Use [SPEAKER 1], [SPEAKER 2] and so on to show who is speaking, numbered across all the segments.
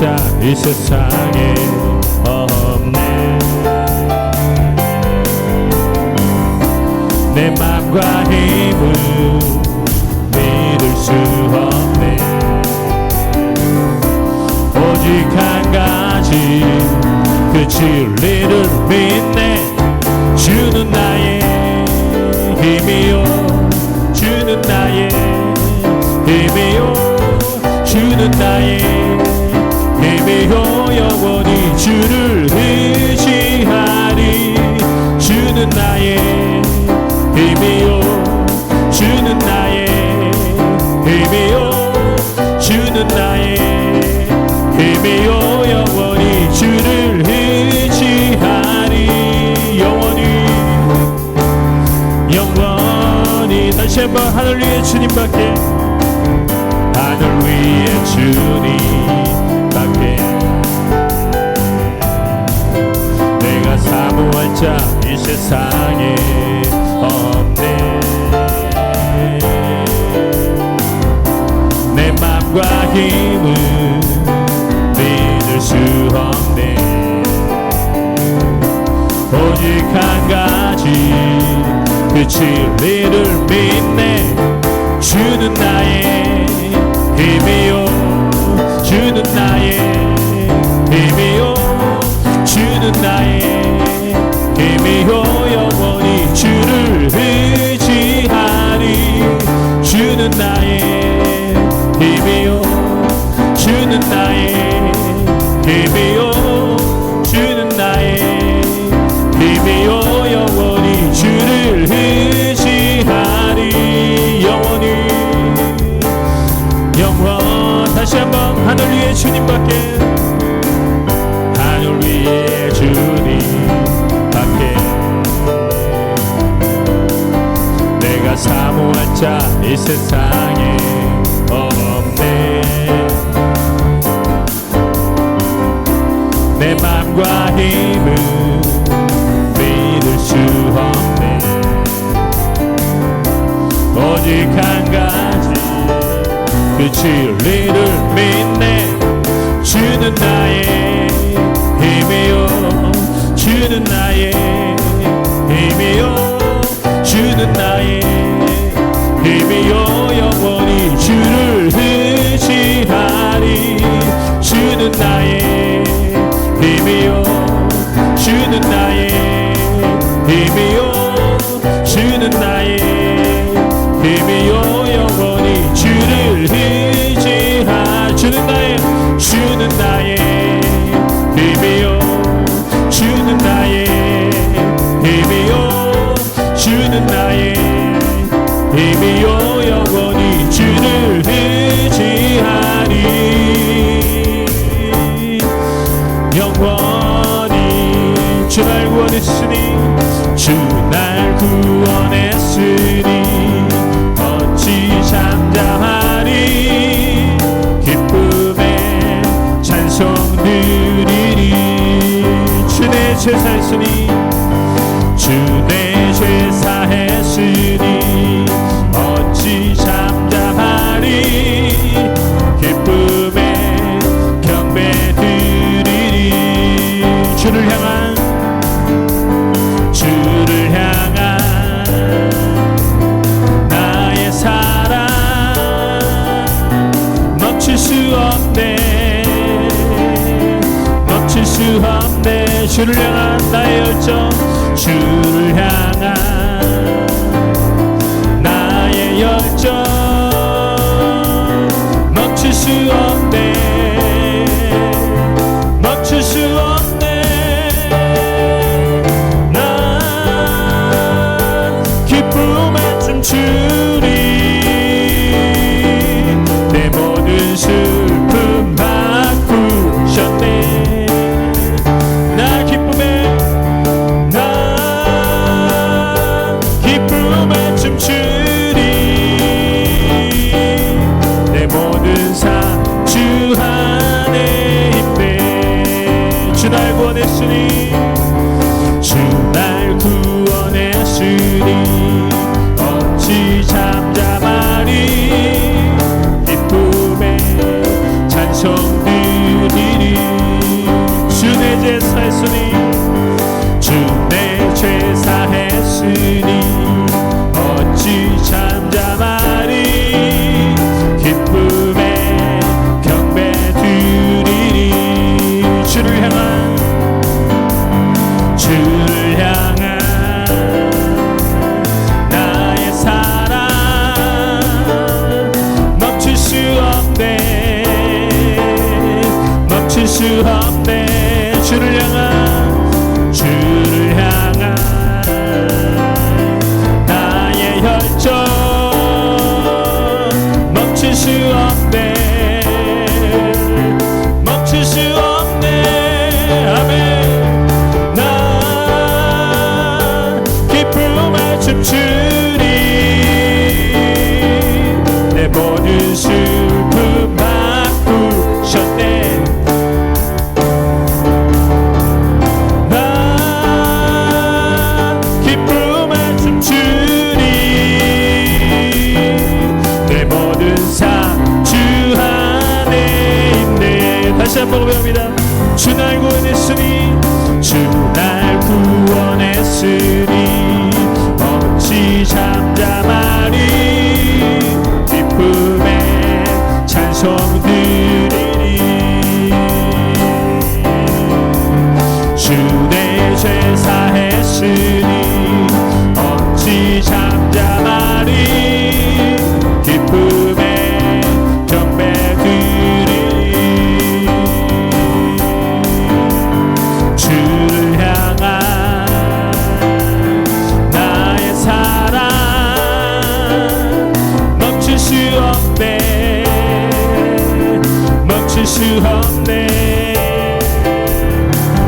[SPEAKER 1] 자 이 세상에 없네. 내 맘과 힘을 믿을 수 없네. 오직 한 가지 그 진리를 믿네. 주는 나의 힘이요, 주는 나의 힘이요, 주는 나의 힘이요. 영원히 주를 의지하리. 주는 나의 힘이요, 주는 나의 힘이요, 주는 나의 힘이요. 영원히 주를 의지하리. 영원히 다시 한번 하늘 위에 주님밖에, 하늘 위에 주님밖에 내가 사모할 자 이 세상에 없네. 내 맘과 힘을 믿을 수 없네. 오직 한 가지 그 진리를 믿네. 주는 나의 힘이요, 주는 나의 힘이요, 주는 나의 힘이요. 영원히 주를 의지하리. 주는 나의 힘이요, 주는 나의 힘이요, 주는 나의 힘이요. 영원히 주를 의지하리. 영원 다시 한번 하늘 위에 주님밖에, 하늘 위에 주님밖에 내가 사모할 자 이 세상에 없네. 내 맘과 힘을 믿을 수 없네. 오직 한 가지 그 진리를 믿네. 주는 나의 힘이요, 주는 나의 힘이요, 주는 나의 힘이요. 영원히 주를 의지하리. 주는 나의 힘이요, 주는 나의 힘이요, 주는 나의 힘이요. 영원히 주를 의지하. 주는 나의 힘이요, 주는 나의 힘이요, 주는 나의 힘이요. 영원히 주를 의지하리. 영원히 주 날 구원했으니, 주 날 구원했으니 어찌 잠잠하리. 기쁨에 찬송 드리리. 주 내 죄 사했으니, 주 내 죄 사했으니 어찌 잠잠하리. 기쁨에 경배 드리리. 주를 향한 나의 사랑 멈출 수 없네, 멈출 수 없네. 주를 향한 나의 열정, 주를 향한 나의 열정 멈출 수 없네, 멈출 수 없네. 난 기쁨에 춤추리. 내 모든 슬픔 바꾸셨네. 나 기쁨에 춤추리. 내 모든 삶 주 안에 있네. 주 날 구원했으니, 주 날 구원했으니 어찌 잠잠하리. 기쁨에 찬송 드리리. 없네. 주를 향한 나의 혈전 멈출 수 없네. 멈출 수 없네. 아멘. 나 기쁨에 춤추리. 내 모든 슬픔 바꾸셨네. 나 기쁨에 춤추리. 내 모든 삶 주 안에 있네. 다시 한번 고백합니다. 주 날 구원했으니 주 날 구원했으니 어찌 잠잠하리. 기쁨에 찬송 드리리. 주 내 죄 사했으니 어찌 잠잠하리. 기쁨에 경배 드리리. 주를 향한 나의 사랑 멈출 수 없네. 멈출 수 없네.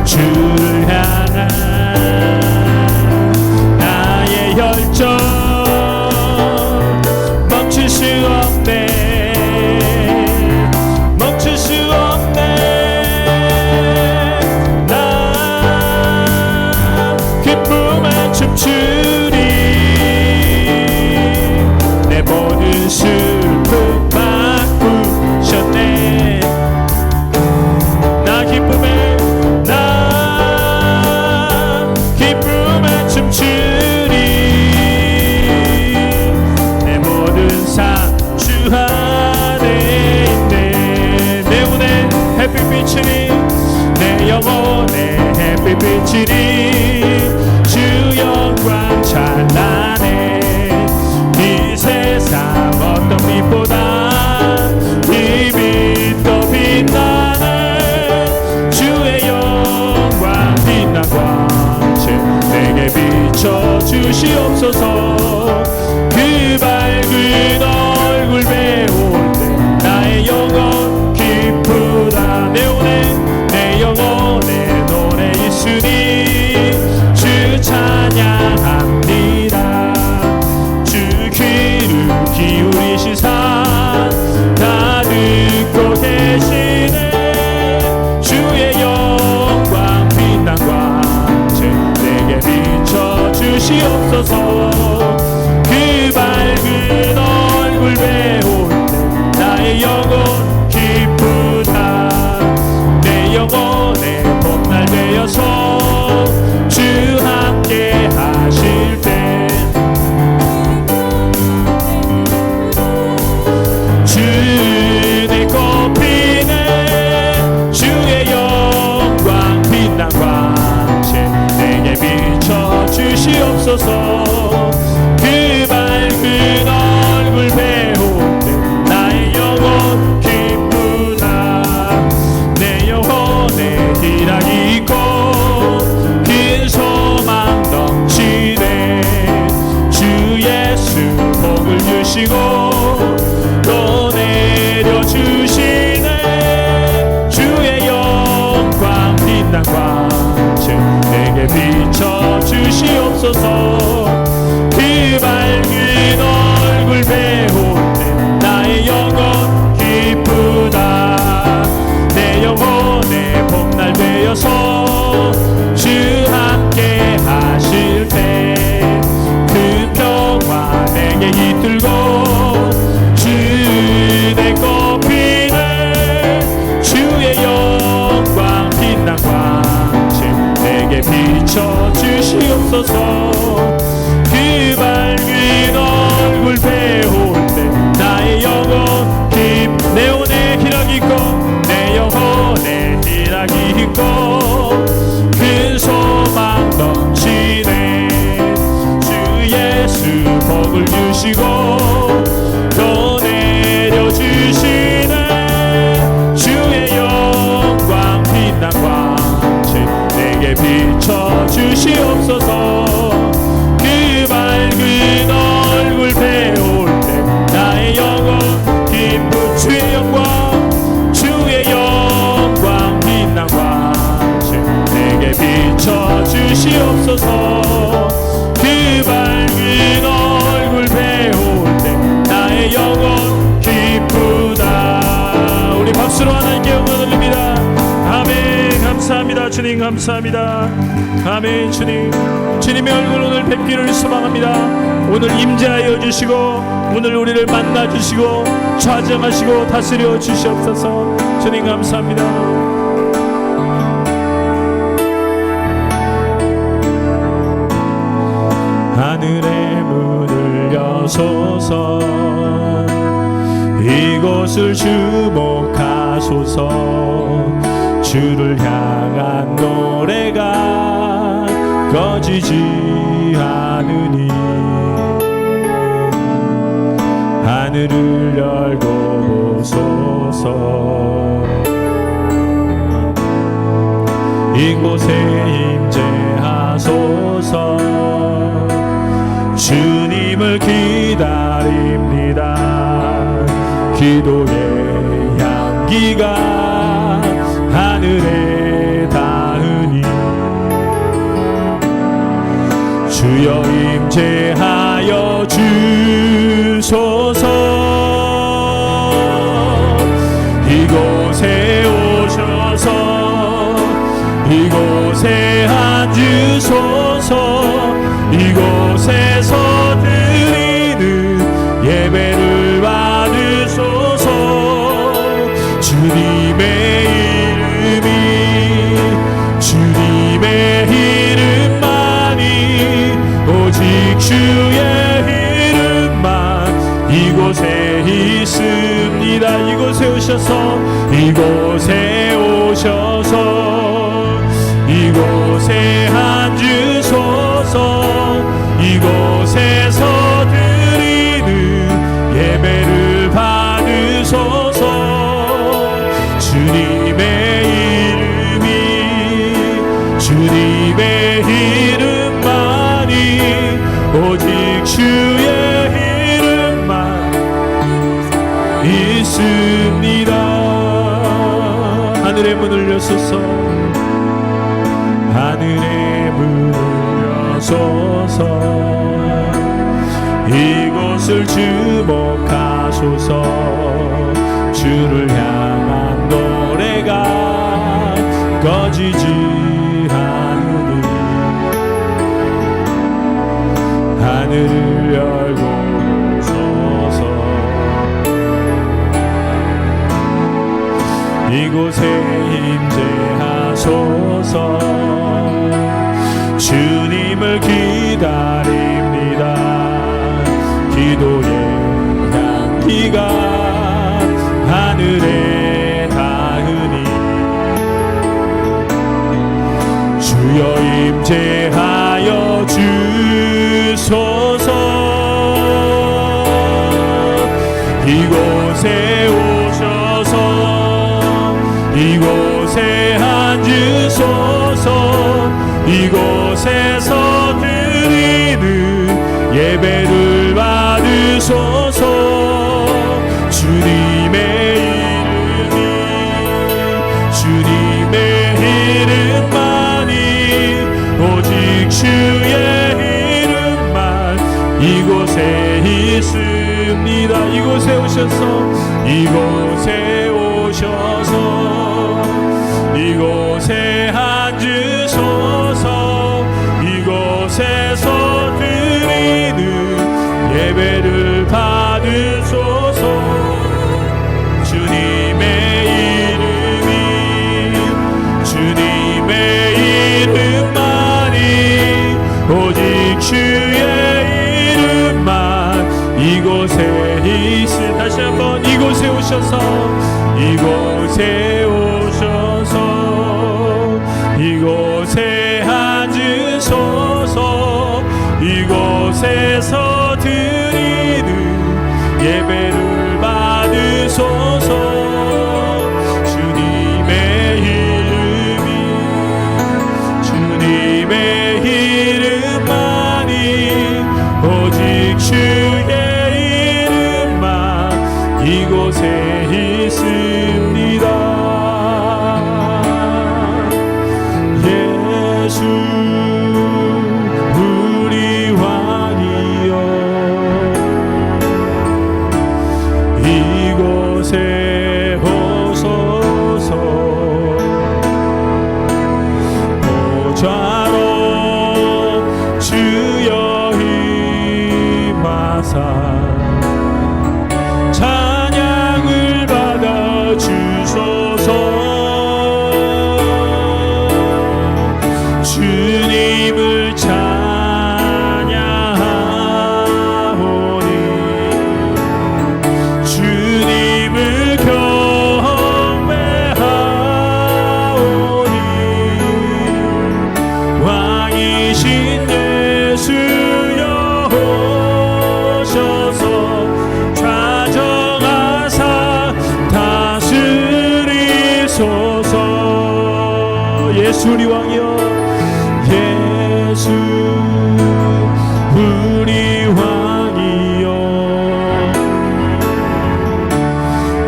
[SPEAKER 1] 주를 향한 나의 열정 멈출 수 없네. 멈출 수 없네. 나 기쁨에 춤추리. 내 모든 슬픔 바꾸셨네. 나 기쁨에 춤추리. 내 모든 삶 주 안에 있네. 내 영혼에 햇빛 비치니 내 영혼에 햇빛 비치니 주 영광 찬란해. 이 세상 어떤 빛보다 이 빛도 빛나네. 주의 영광 빛난 광채 내게 비춰주시옵소서. 그 밝은 얼굴 배울 때 나의 영혼 기쁘다. 내 영혼에 노래 있으니 주 찬양합니다. 주 귀를 기울이시사 다 듣고 계시네. 주의 영광 빛난 광채 내게 비춰주시옵소서. 그 밝은 얼굴 배울 때 나의 영혼 기쁘다. 내 영혼의 봄날 되어서 주 함께 하실 때 주의 꽃피네. 주의 영광 빛난 광채 내게 비춰주시옵소서. 그 밝은 얼굴 배울 때 나의 영혼 기쁘다. 내 영혼에 희락이 있고 긴 소망 넘치네. 주 예수 복을 주시고 또 내려주시네. 주의 영광 빛난 광채 내게 비춰주시옵소서. 그 밝은 얼굴 배울 때 나의 영혼 기쁘다. 내 영혼의 봄날 되어서 주 함께 하실 때 그 평화 내게 깃들고 주의 꽃피네. 주의 영광 빛난 광채 내게 비춰주시옵소서. 그 밝은 얼굴 배울 때 나의 영혼 내 영혼에 희락이 있고 내 영혼에 희락이 있고 큰 소망 넘치네. 주 예수 복을 주시고 또 내려주시네. 주의 영광 주시옵소서. 그 밝은 얼굴 배울 때 나의 영혼 기쁘다. 우리 박수로 하나님께 영광 올립니다. 아멘. 감사합니다. 주님 감사합니다. 아멘. 주님의 얼굴 오늘 뵙기를 소망합니다. 오늘 임재하여 주시고 오늘 우리를 만나 주시고 좌정하시고 다스려 주시옵소서. 주님 감사합니다. 하늘의 문을 여소서. 이곳을 주목하소서. 주를 향한 노래가 꺼지지 않으니 하늘을 열고 보소서. 이곳에 임재하소서. 주님을 기다립니다. 기도의 향기가 하늘에 닿으니 주여 임재하여 주소서. 이곳에 오셔서 이곳에 앉으소서. 이곳에서 드리는 예배를 받으소서. 주님의 이름만이 오직 주의 이름만 이곳에 있습니다. 이곳에 오셔서 이곳에 앉으소서. 이곳에서 드리는 예배를 받으소서. 주님의 이름만이 오직 주의 이름만 있습니다. 하늘의 문을 여소서. 하늘의 문을 여소서. 이곳을 주목하소서. 주를 향한 노래가 꺼지지 않으니 하늘을 열고 보소서. 이곳에 임재하소서. 주님을 기다립니다. 기도의 향기가 하늘에 닿으니 주여 임재하여 주소서. 이곳에 오셔서 이곳에 앉으소서. 이곳에서 드리는 예배를 받으소서. 주님의 이름만이 오직 주의 이름만 이곳에 있습니다. 이곳에 오셔서 이곳에 앉으소서. 이곳에서 드리는 예배를 받으소서. 주님의 이름만이 오직 주의 이름만 이곳에 있으니 다시 한번 이곳에 오셔서 이곳에 앉으소서. 이곳에서 드리는 예배를 받으소서. 주님의 이름만이 오직 주의 이름만 이곳에 있습니다. 예수 우리 왕이여 예수 우리 왕이여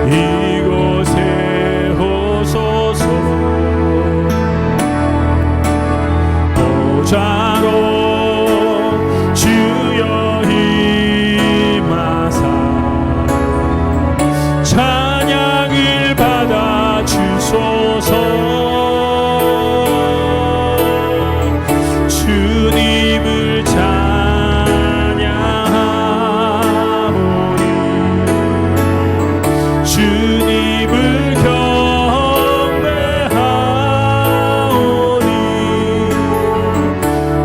[SPEAKER 1] 이곳에 오소서 보좌로 주여 임하사 찬양을 받아 주소서 주님을 찬양하오니 주님을 경배하오니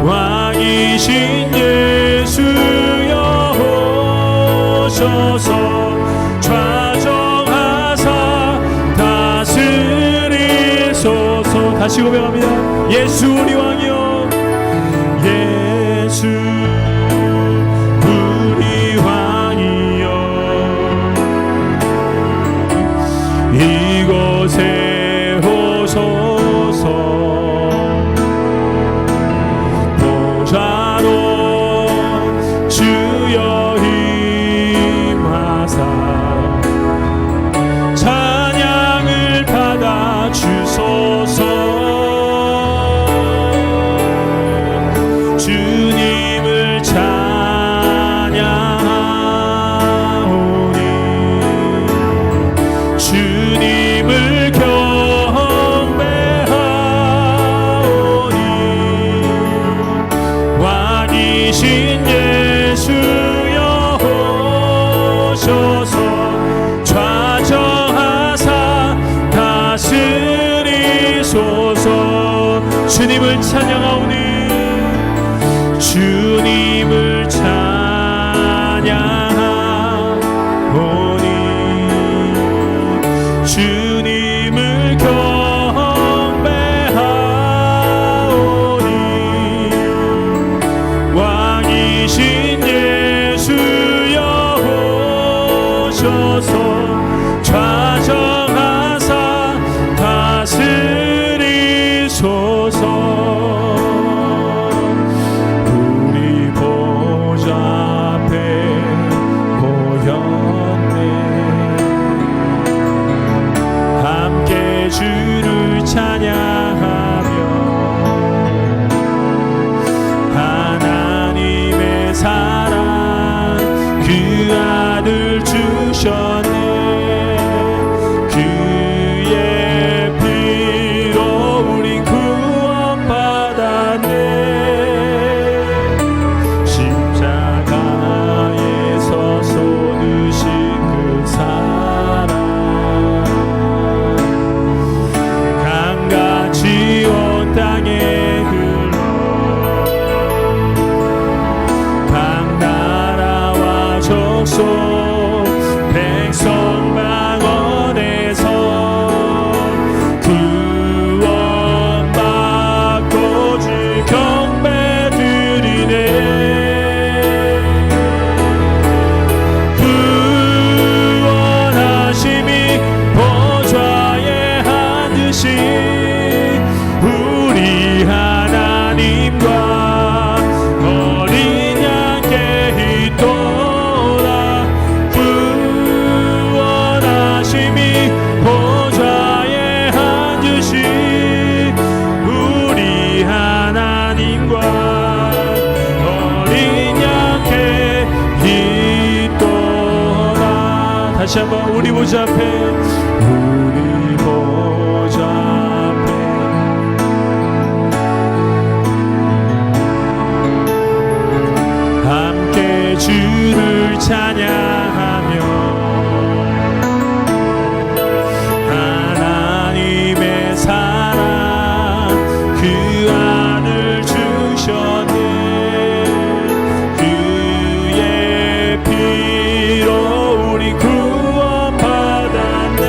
[SPEAKER 1] 왕이신 예수여 오셔서 좌정하사 다스리소서. 다시 고백합니다. 예수 우리 왕이여 예수 우리 왕이여 이곳에 오소서 보좌로 주여 임하사 찬양을 받아 주소서 주님을 찬양하오니 주님을 경배하오니 왕이신 예수여 오셔서 좌정하사 다스리소서. 주님을 찬양하오니 주님을 찬양하오니 주님을 경배하오니 왕이신 예수여 오셔서 좌정하사 다스리소서. 주를 찬양하며 하나님의 사랑 그 아들 주셨네 그의 피로 우린 구원받았네 십자가에서 쏟으신 그 사랑 온 땅에 흘러 각 나라와 족속 백성 방언에서 구원받고 주 경배 드리네 구원하심이 보좌에 앉으신 우리 하나님과 어린 양께 있도다 구원하심이 보좌에 앉으신 우리 하나님과 어린 양께 있도다. 다시 한번 우리 보좌 앞에 우리 보좌 함께 주를 찬양하며 하나님의 사랑 그 아들 주셨네 그의 피로 우리 구원받았네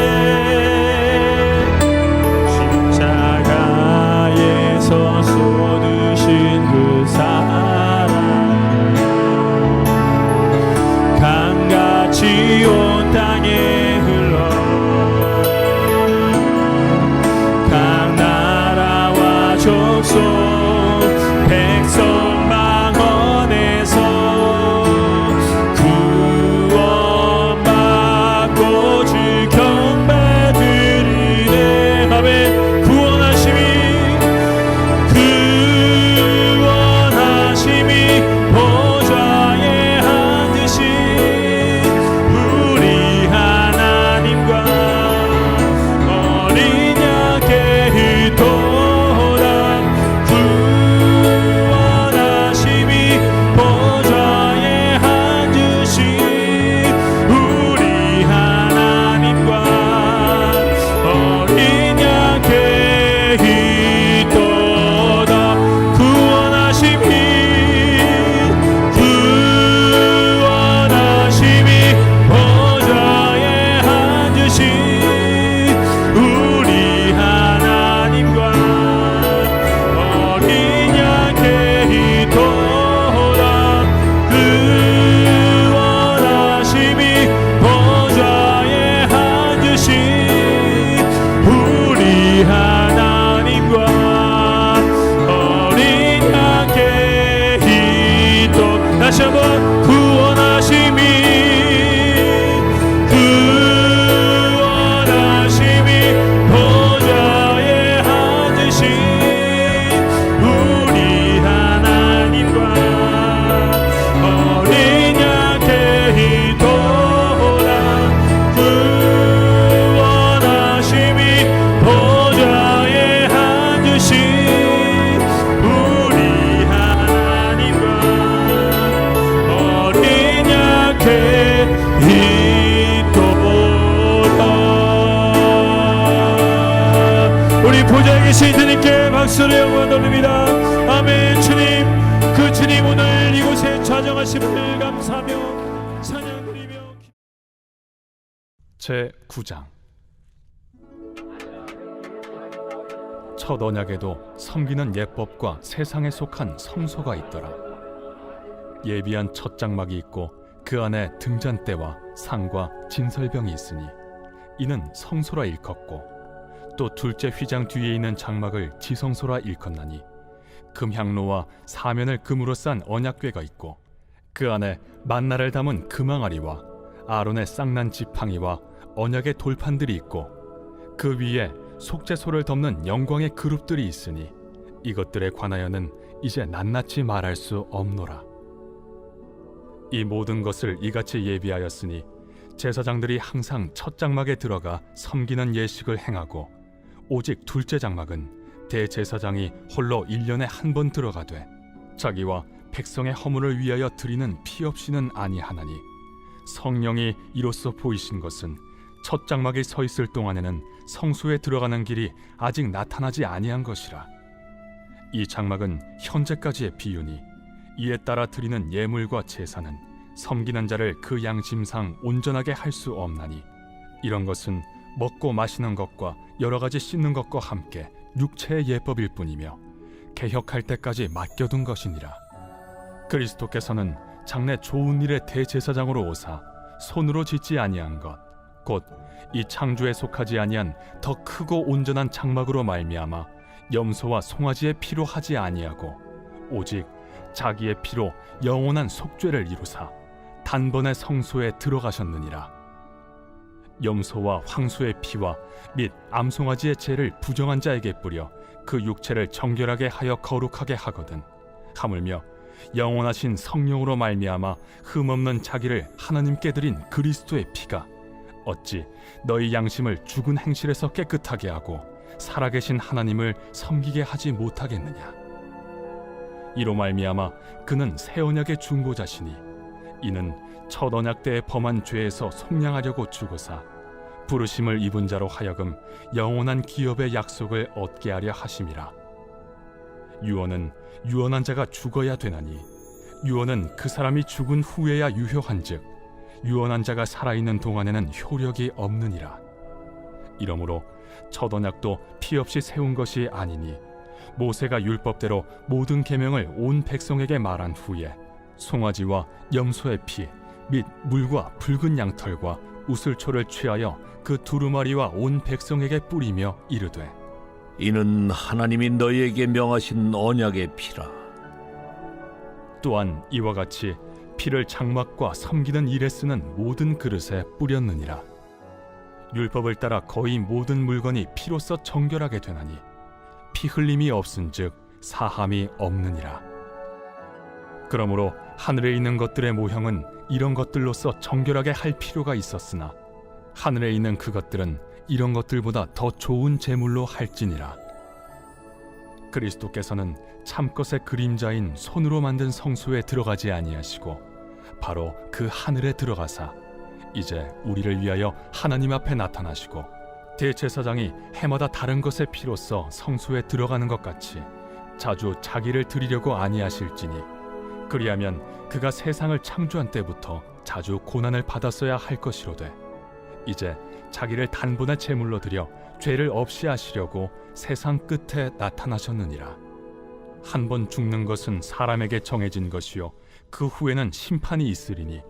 [SPEAKER 1] 우리 보좌에 계신 주님께 박수를 영광 돌립니다. 아멘. 주님, 그 주님 오늘 이곳에 좌정하심을 감사하며 찬양 드리며.
[SPEAKER 2] 제9장. 첫 언약에도 섬기는 예법과 세상에 속한 성소가 있더라. 예비한 첫 장막이 있고 그 안에 등잔대와 상과 진설병이 있으니 이는 성소라 일컫고, 또 둘째 휘장 뒤에 있는 장막을 지성소라 일컫나니 금향로와 사면을 금으로 싼 언약궤가 있고 그 안에 만나를 담은 금항아리와 아론의 쌍난 지팡이와 언약의 돌판들이 있고 그 위에 속죄소를 덮는 영광의 그룹들이 있으니 이것들에 관하여는 이제 낱낱이 말할 수 없노라. 이 모든 것을 이같이 예비하였으니 제사장들이 항상 첫 장막에 들어가 섬기는 예식을 행하고, 오직 둘째 장막은 대제사장이 홀로 1년에 한 번 들어가되 자기와 백성의 허물을 위하여 드리는 피 없이는 아니하나니, 성령이 이로써 보이신 것은 첫 장막에 서 있을 동안에는 성소에 들어가는 길이 아직 나타나지 아니한 것이라. 이 장막은 현재까지의 비유니 이에 따라 드리는 예물과 제사는 섬기는 자를 그 양심상 온전하게 할 수 없나니, 이런 것은 먹고 마시는 것과 여러 가지 씻는 것과 함께 육체의 예법일 뿐이며 개혁할 때까지 맡겨둔 것이니라. 그리스도께서는 장래 좋은 일의 대제사장으로 오사 손으로 짓지 아니한 것, 곧 이 창조에 속하지 아니한 더 크고 온전한 장막으로 말미암아 염소와 송아지의 피로 하지 아니하고 오직 자기의 피로 영원한 속죄를 이루사 단번에 성소에 들어가셨느니라. 염소와 황소의 피와 및 암송아지의 죄를 부정한 자에게 뿌려 그 육체를 정결하게 하여 거룩하게 하거든, 하물며 영원하신 성령으로 말미암아 흠없는 자기를 하나님께 드린 그리스도의 피가 어찌 너희 양심을 죽은 행실에서 깨끗하게 하고 살아계신 하나님을 섬기게 하지 못하겠느냐. 이로 말미암아 그는 새 언약의 중보자시니 이는 첫 언약 때에 범한 죄에서 속량하려고 죽으사 부르심을 입은 자로 하여금 영원한 기업의 약속을 얻게 하려 하심이라. 유언은 유언한 자가 죽어야 되나니 유언은 그 사람이 죽은 후에야 유효한즉 유언한 자가 살아있는 동안에는 효력이 없느니라. 이러므로 첫 언약도 피 없이 세운 것이 아니니 모세가 율법대로 모든 계명을 온 백성에게 말한 후에 송아지와 염소의 피 및 물과 붉은 양털과 우슬초를 취하여 그 두루마리와 온 백성에게 뿌리며 이르되,
[SPEAKER 3] 이는 하나님이 너희에게 명하신 언약의 피라.
[SPEAKER 2] 또한 이와 같이 피를 장막과 섬기는 일에 쓰는 모든 그릇에 뿌렸느니라. 율법을 따라 거의 모든 물건이 피로써 정결하게 되나니 피 흘림이 없은즉 사함이 없느니라. 그러므로 하늘에 있는 것들의 모형은 이런 것들로서 정결하게 할 필요가 있었으나 하늘에 있는 그것들은 이런 것들보다 더 좋은 제물로 할지니라. 그리스도께서는 참것의 그림자인 손으로 만든 성소에 들어가지 아니하시고 바로 그 하늘에 들어가사 이제 우리를 위하여 하나님 앞에 나타나시고 대제사장이 해마다 다른 것의 피로써 성소에 들어가는 것 같이 자주 자기를 드리려고 아니하실지니, 그리하면 그가 세상을 창조한 때부터 자주 고난을 받았어야 할 것이로되 이제 자기를 단번에 제물로 드려 죄를 없이 하시려고 세상 끝에 나타나셨느니라. 한 번 죽는 것은 사람에게 정해진 것이요 그 후에는 심판이 있으리니,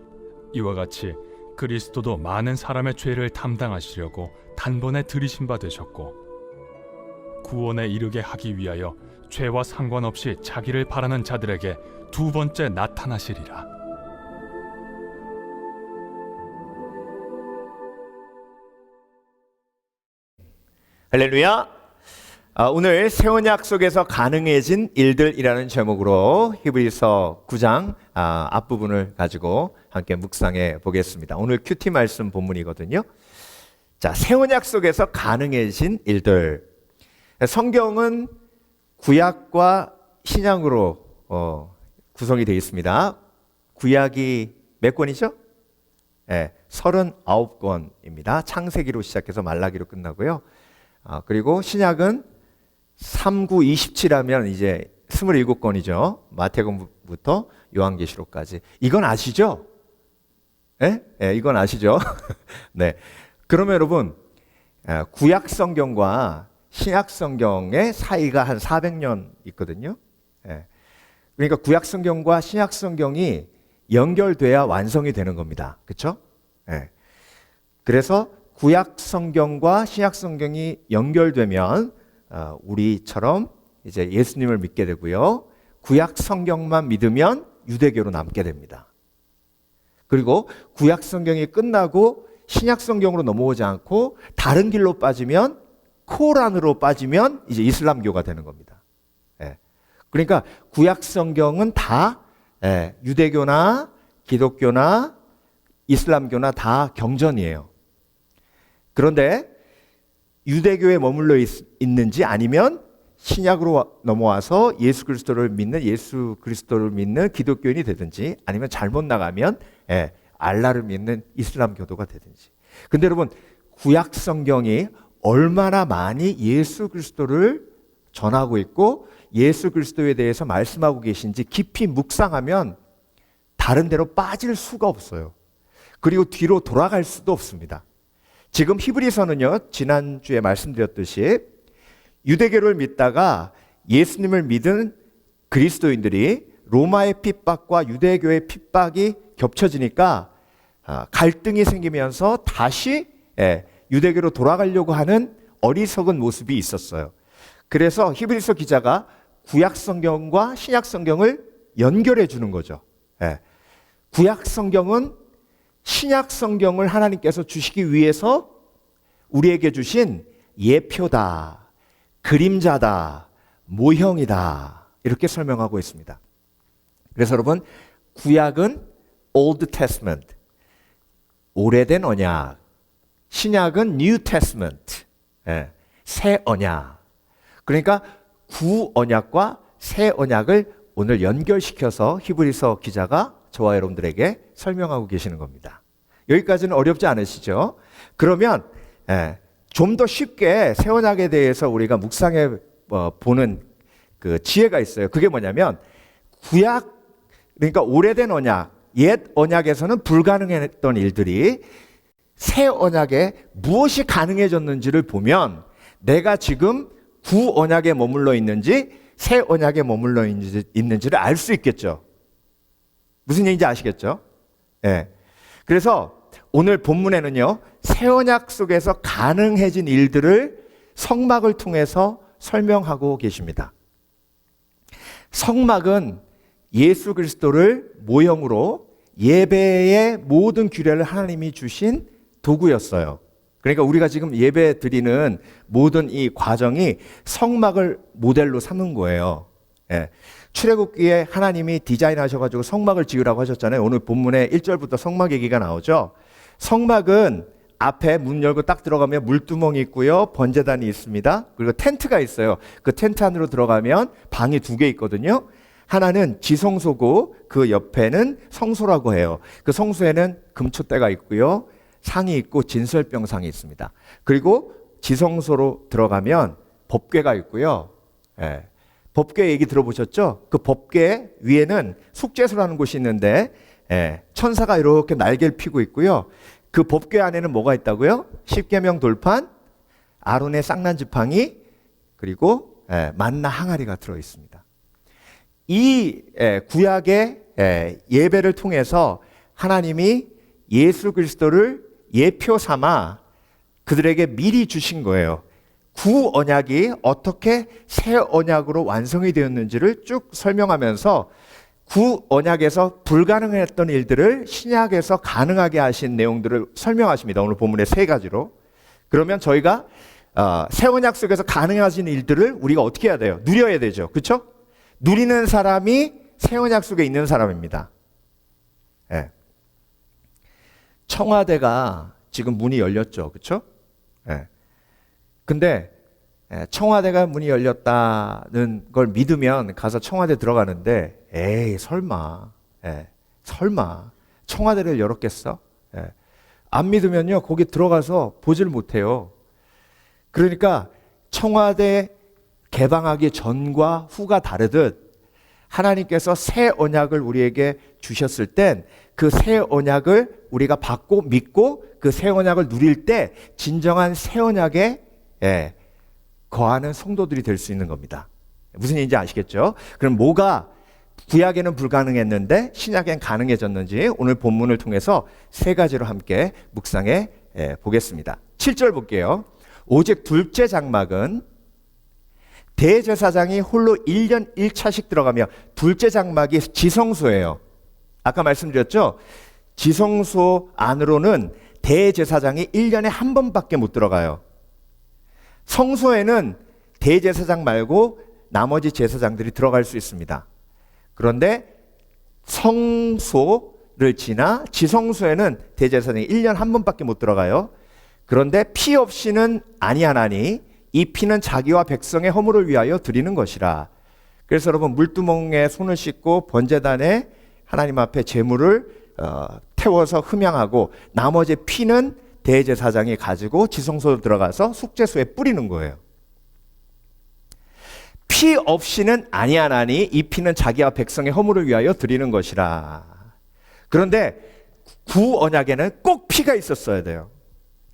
[SPEAKER 2] 이와 같이 그리스도도 많은 사람의 죄를 담당하시려고 단번에 들이신 바 되셨고 구원에 이르게 하기 위하여 죄와 상관없이 자기를 바라는 자들에게 두 번째 나타나시리라.
[SPEAKER 4] 할렐루야. 오늘 새 언약 속에서 가능해진 일들이라는 제목으로 히브리서 9장 앞부분을 가지고 함께 묵상해 보겠습니다. 오늘 큐티 말씀 본문이거든요. 자, 새 언약 속에서 가능해진 일들. 성경은 구약과 신약으로 구성이 되어 있습니다. 구약이 몇 권이죠? 네, 39권입니다. 창세기로 시작해서 말라기로 끝나고요. 그리고 신약은 3927하면 이제 27권이죠. 마태복음부터 요한계시록까지. 이건 아시죠? 예? 예, 이건 아시죠? 네. 그러면 여러분, 구약 성경과 신약 성경의 사이가 한 400년 있거든요. 예. 그러니까 구약 성경과 신약 성경이 연결돼야 완성이 되는 겁니다. 그렇죠? 예. 그래서 구약 성경과 신약 성경이 연결되면 우리처럼 이제 예수님을 믿게 되고요. 구약 성경만 믿으면 유대교로 남게 됩니다. 그리고 구약 성경이 끝나고 신약 성경으로 넘어오지 않고 다른 길로 빠지면 코란으로 빠지면 이제 이슬람교가 되는 겁니다. 예. 그러니까 구약 성경은 다 유대교나 기독교나 이슬람교나 다 경전이에요. 그런데 유대교에 머물러 있는지 아니면 신약으로 넘어와서 예수 그리스도를 믿는 기독교인이 되든지 아니면 잘못 나가면 알라를 믿는 이슬람 교도가 되든지. 근데 여러분, 구약 성경이 얼마나 많이 예수 그리스도를 전하고 있고 예수 그리스도에 대해서 말씀하고 계신지 깊이 묵상하면 다른 데로 빠질 수가 없어요. 그리고 뒤로 돌아갈 수도 없습니다. 지금 히브리서는요, 지난주에 말씀드렸듯이 유대교를 믿다가 예수님을 믿은 그리스도인들이 로마의 핍박과 유대교의 핍박이 겹쳐지니까 갈등이 생기면서 다시 유대교로 돌아가려고 하는 어리석은 모습이 있었어요. 그래서 히브리서 기자가 구약 성경과 신약 성경을 연결해 주는 거죠. 구약 성경은 신약 성경을 하나님께서 주시기 위해서 우리에게 주신 예표다, 그림자다, 모형이다, 이렇게 설명하고 있습니다. 그래서 여러분, 구약은 Old Testament, 오래된 언약, 신약은 New Testament, 새 언약. 그러니까 구 언약과 새 언약을 오늘 연결시켜서 히브리서 기자가 저와 여러분들에게 설명하고 계시는 겁니다. 여기까지는 어렵지 않으시죠? 그러면 좀 더 쉽게 새 언약에 대해서 우리가 묵상해 보는 그 지혜가 있어요. 그게 뭐냐면 구약, 그러니까 오래된 언약, 옛 언약에서는 불가능했던 일들이 새 언약에 무엇이 가능해졌는지를 보면 내가 지금 구 언약에 머물러 있는지 새 언약에 머물러 있는지를 알 수 있겠죠. 무슨 얘기인지 아시겠죠? 예. 그래서 오늘 본문에는요, 새 언약 속에서 가능해진 일들을 성막을 통해서 설명하고 계십니다. 성막은 예수 그리스도를 모형으로 예배의 모든 규례를 하나님이 주신 도구였어요. 그러니까 우리가 지금 예배 드리는 모든 이 과정이 성막을 모델로 삼은 거예요. 예. 출애굽기에 하나님이 디자인하셔가지고 성막을 지으라고 하셨잖아요. 오늘 본문에 1절부터 성막 얘기가 나오죠. 성막은 앞에 문 열고 딱 들어가면 물두멍이 있고요, 번제단이 있습니다. 그리고 텐트가 있어요. 그 텐트 안으로 들어가면 방이 2개 있거든요. 하나는 지성소고 그 옆에는 성소라고 해요. 그 성소에는 금촛대가 있고요, 상이 있고 진설병상이 있습니다. 그리고 지성소로 들어가면 법궤가 있고요. 법궤 얘기 들어보셨죠? 그 법궤 위에는 속죄소라는 곳이 있는데 천사가 이렇게 날개를 피고 있고요. 그 법궤 안에는 뭐가 있다고요? 십계명 돌판, 아론의 쌍난 지팡이, 그리고 만나 항아리가 들어 있습니다. 이 구약의 예배를 통해서 하나님이 예수 그리스도를 예표 삼아 그들에게 미리 주신 거예요. 구 언약이 어떻게 새 언약으로 완성이 되었는지를 쭉 설명하면서 구 언약에서 불가능했던 일들을 신약에서 가능하게 하신 내용들을 설명하십니다. 오늘 본문의 3가지로. 그러면 저희가 새 언약 속에서 가능하신 일들을 우리가 어떻게 해야 돼요? 누려야 되죠. 그렇죠? 누리는 사람이 새 언약 속에 있는 사람입니다. 청와대가 지금 문이 열렸죠. 그렇죠? 근데 청와대가 문이 열렸다는 걸 믿으면 가서 청와대 들어가는데 에이 설마 청와대를 열었겠어? 안 믿으면요 거기 들어가서 보질 못해요. 그러니까 청와대 개방하기 전과 후가 다르듯 하나님께서 새 언약을 우리에게 주셨을 땐 그 새 언약을 우리가 받고 믿고 그 새 언약을 누릴 때 진정한 새 언약에 거하는 성도들이 될 수 있는 겁니다. 무슨 얘기인지 아시겠죠? 그럼 뭐가 구약에는 불가능했는데 신약엔 가능해졌는지 오늘 본문을 통해서 세 가지로 함께 묵상해 보겠습니다. 7절 볼게요. 오직 둘째 장막은 대제사장이 홀로 1년 1차씩 들어가며, 둘째 장막이 지성소예요. 아까 말씀드렸죠? 지성소 안으로는 대제사장이 1년에 한 번밖에 못 들어가요. 성소에는 대제사장 말고 나머지 제사장들이 들어갈 수 있습니다. 그런데 성소를 지나 지성소에는 대제사장이 1년 한 번밖에 못 들어가요. 그런데 피 없이는 아니하나니 이 피는 자기와 백성의 허물을 위하여 드리는 것이라. 그래서 여러분, 물두멍에 손을 씻고 번제단에 하나님 앞에 제물을 태워서 흠양하고 나머지 피는 대제사장이 가지고 지성소로 들어가서 속죄소에 뿌리는 거예요. 피 없이는 아니하나니 이 피는 자기와 백성의 허물을 위하여 드리는 것이라. 그런데 구언약에는 꼭 피가 있었어야 돼요.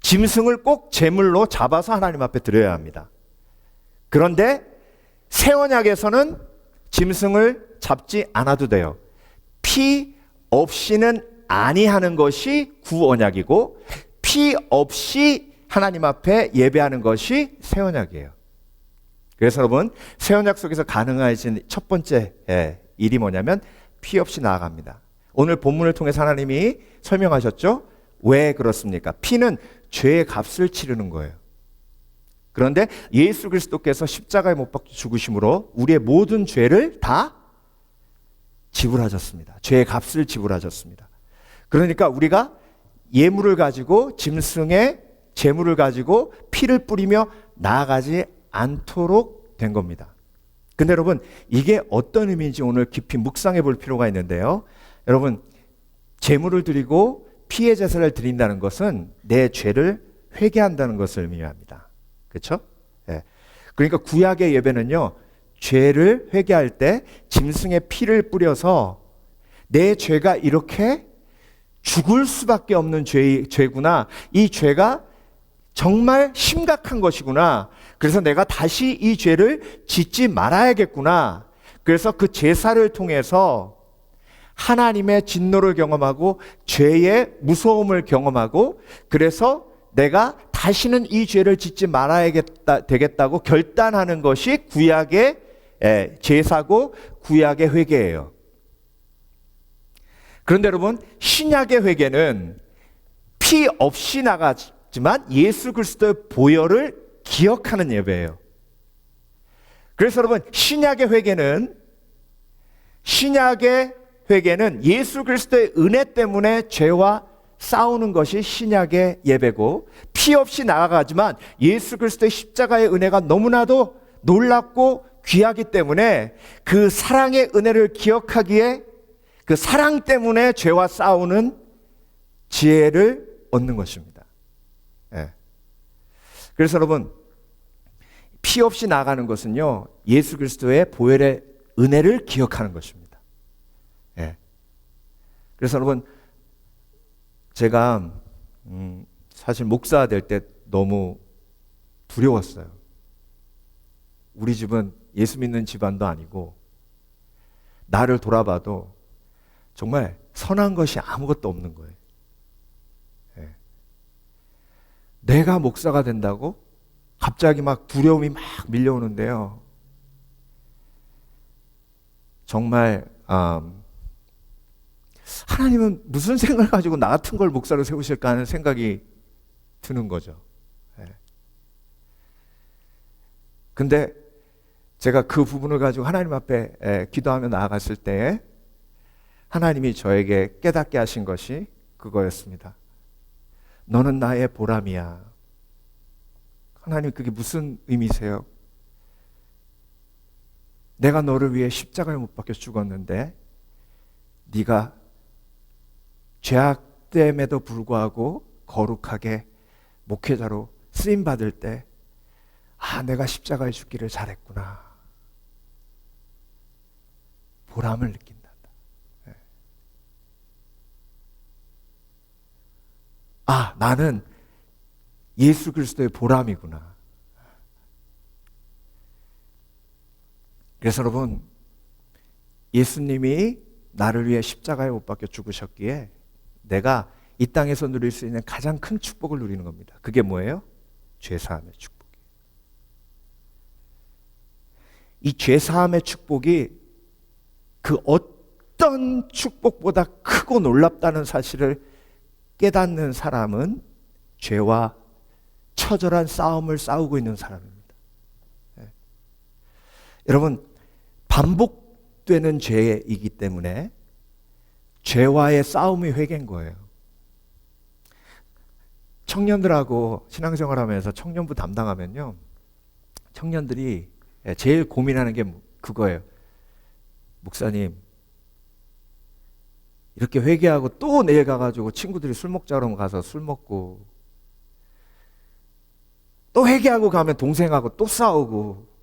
[SPEAKER 4] 짐승을 꼭 제물로 잡아서 하나님 앞에 드려야 합니다. 그런데 새 언약에서는 짐승을 잡지 않아도 돼요. 피 없이는 아니하는 것이 구언약이고 피 없이 하나님 앞에 예배하는 것이 새 언약이에요. 그래서 여러분, 새 언약 속에서 가능해진 첫 번째 일이 뭐냐면 피 없이 나아갑니다. 오늘 본문을 통해서 하나님이 설명하셨죠? 왜 그렇습니까? 피는 죄의 값을 치르는 거예요. 그런데 예수 그리스도께서 십자가에 못 박혀 죽으심으로 우리의 모든 죄를 다 지불하셨습니다. 죄의 값을 지불하셨습니다. 그러니까 우리가 예물을 가지고, 짐승의 제물을 가지고 피를 뿌리며 나아가지 않도록 된 겁니다. 근데 여러분, 이게 어떤 의미인지 오늘 깊이 묵상해 볼 필요가 있는데요. 여러분, 제물을 드리고 피의 제사를 드린다는 것은 내 죄를 회개한다는 것을 의미합니다. 그렇죠? 예. 그러니까 구약의 예배는요, 죄를 회개할 때 짐승의 피를 뿌려서 내 죄가 이렇게 죽을 수밖에 없는 죄구나, 이 죄가 정말 심각한 것이구나, 그래서 내가 다시 이 죄를 짓지 말아야겠구나, 그래서 그 제사를 통해서 하나님의 진노를 경험하고 죄의 무서움을 경험하고, 그래서 내가 다시는 이 죄를 짓지 되겠다고 결단하는 것이 구약의 제사고 구약의 회개예요. 그런데 여러분, 신약의 회개는 피 없이 나가지만 예수 그리스도의 보혈을 기억하는 예배예요. 그래서 여러분, 신약의 회개는 예수 그리스도의 은혜 때문에 죄와 싸우는 것이 신약의 예배고, 피 없이 나아가지만 예수 그리스도의 십자가의 은혜가 너무나도 놀랍고 귀하기 때문에 그 사랑의 은혜를 기억하기에 그 사랑 때문에 죄와 싸우는 지혜를 얻는 것입니다. 예. 그래서 여러분, 피 없이 나아가는 것은요, 예수 그리스도의 보혈의 은혜를 기억하는 것입니다. 예. 그래서 여러분, 제가 사실 목사 될 때 너무 두려웠어요. 우리 집은 예수 믿는 집안도 아니고 나를 돌아봐도 정말 선한 것이 아무것도 없는 거예요. 예. 내가 목사가 된다고 갑자기 막 두려움이 막 밀려오는데요. 정말 하나님은 무슨 생각을 가지고 나 같은 걸 목사로 세우실까 하는 생각이 드는 거죠. 예. 근데 제가 그 부분을 가지고 하나님 앞에 기도하며 나아갔을 때 하나님이 저에게 깨닫게 하신 것이 그거였습니다. 너는 나의 보람이야. 하나님, 그게 무슨 의미세요? 내가 너를 위해 십자가에 못 박혀 죽었는데 네가 죄악됨에도 불구하고 거룩하게 목회자로 쓰임받을 때 아, 내가 십자가에 죽기를 잘했구나. 보람을 느낀다. 아, 나는 예수 그리스도의 보람이구나. 그래서 여러분, 예수님이 나를 위해 십자가에 못 박혀 죽으셨기에 내가 이 땅에서 누릴 수 있는 가장 큰 축복을 누리는 겁니다. 그게 뭐예요? 죄사함의 축복이에요. 이 죄사함의 축복이 그 어떤 축복보다 크고 놀랍다는 사실을 깨닫는 사람은 죄와 처절한 싸움을 싸우고 있는 사람입니다. 여러분, 반복되는 죄이기 때문에 죄와의 싸움이 회개인 거예요. 청년들하고 신앙생활하면서 청년부 담당하면요, 청년들이 제일 고민하는 게 그거예요. 목사님, 이렇게 회개하고 또 내일 가가지고 친구들이 술 먹자 그러면 가서 술 먹고, 또 회개하고 가면 동생하고 또 싸우고,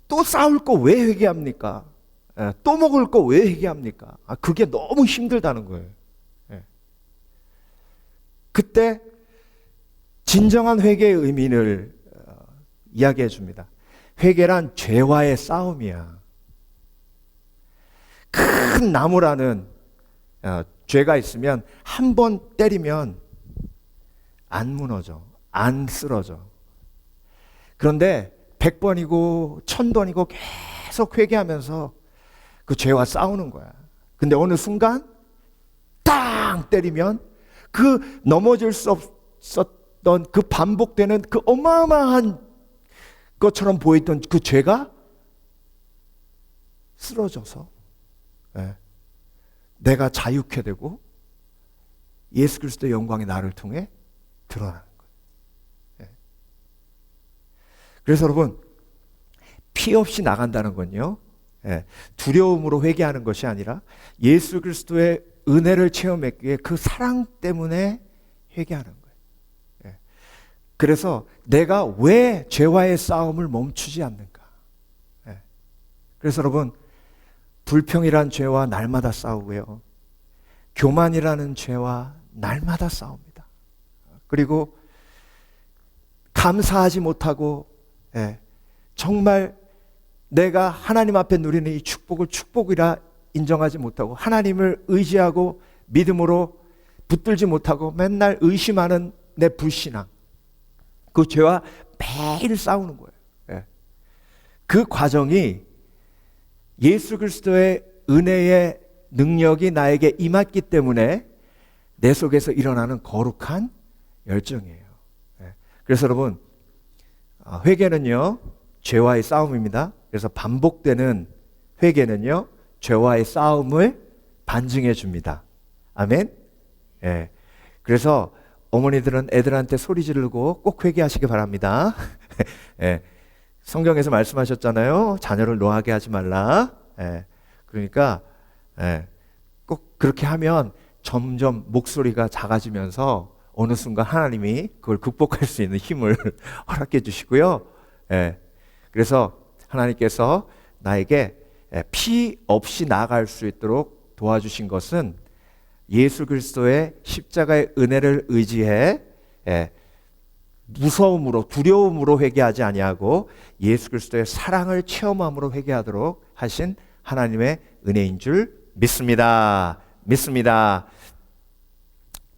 [SPEAKER 4] 또 싸울 거 왜 회개합니까? 또 먹을 거 왜 회개합니까? 그게 너무 힘들다는 거예요. 그때 진정한 회개의 의미를 이야기해 줍니다. 회개란 죄와의 싸움이야. 큰 나무라는 죄가 있으면 한 번 때리면 안 무너져, 안 쓰러져. 그런데 100번이고 1000번이고 계속 회개하면서 그 죄와 싸우는 거야. 근데 어느 순간 땅 때리면 그 넘어질 수 없었던 그 반복되는 그 어마어마한 것처럼 보이던 그 죄가 쓰러져서 내가 자유케 되고 예수 그리스도의 영광이 나를 통해 드러나는 거예요. 그래서 여러분, 피 없이 나간다는 건요, 두려움으로 회개하는 것이 아니라 예수 그리스도의 은혜를 체험했기 위해 그 사랑 때문에 회개하는 거예요. 그래서 내가 왜 죄와의 싸움을 멈추지 않는가? 그래서 여러분, 불평이란 죄와 날마다 싸우고요, 교만이라는 죄와 날마다 싸웁니다. 그리고 감사하지 못하고 정말 내가 하나님 앞에 누리는 이 축복을 축복이라 인정하지 못하고 하나님을 의지하고 믿음으로 붙들지 못하고 맨날 의심하는 내 불신앙, 그 죄와 매일 싸우는 거예요. 그 과정이 예수 그리스도의 은혜의 능력이 나에게 임했기 때문에 내 속에서 일어나는 거룩한 열정이에요. 그래서 여러분, 회개는요, 죄와의 싸움입니다. 그래서 반복되는 회개는요, 죄와의 싸움을 반증해 줍니다. 아멘. 그래서 어머니들은 애들한테 소리 지르고 꼭 회개하시기 바랍니다. 성경에서 말씀하셨잖아요. 자녀를 노하게 하지 말라. 그러니까 꼭 그렇게 하면 점점 목소리가 작아지면서 어느 순간 하나님이 그걸 극복할 수 있는 힘을 허락해 주시고요. 그래서 하나님께서 나에게 피 없이 나아갈 수 있도록 도와주신 것은 예수 그리스도의 십자가의 은혜를 의지해 무서움으로, 두려움으로 회개하지 아니하고 예수 그리스도의 사랑을 체험함으로 회개하도록 하신 하나님의 은혜인 줄 믿습니다.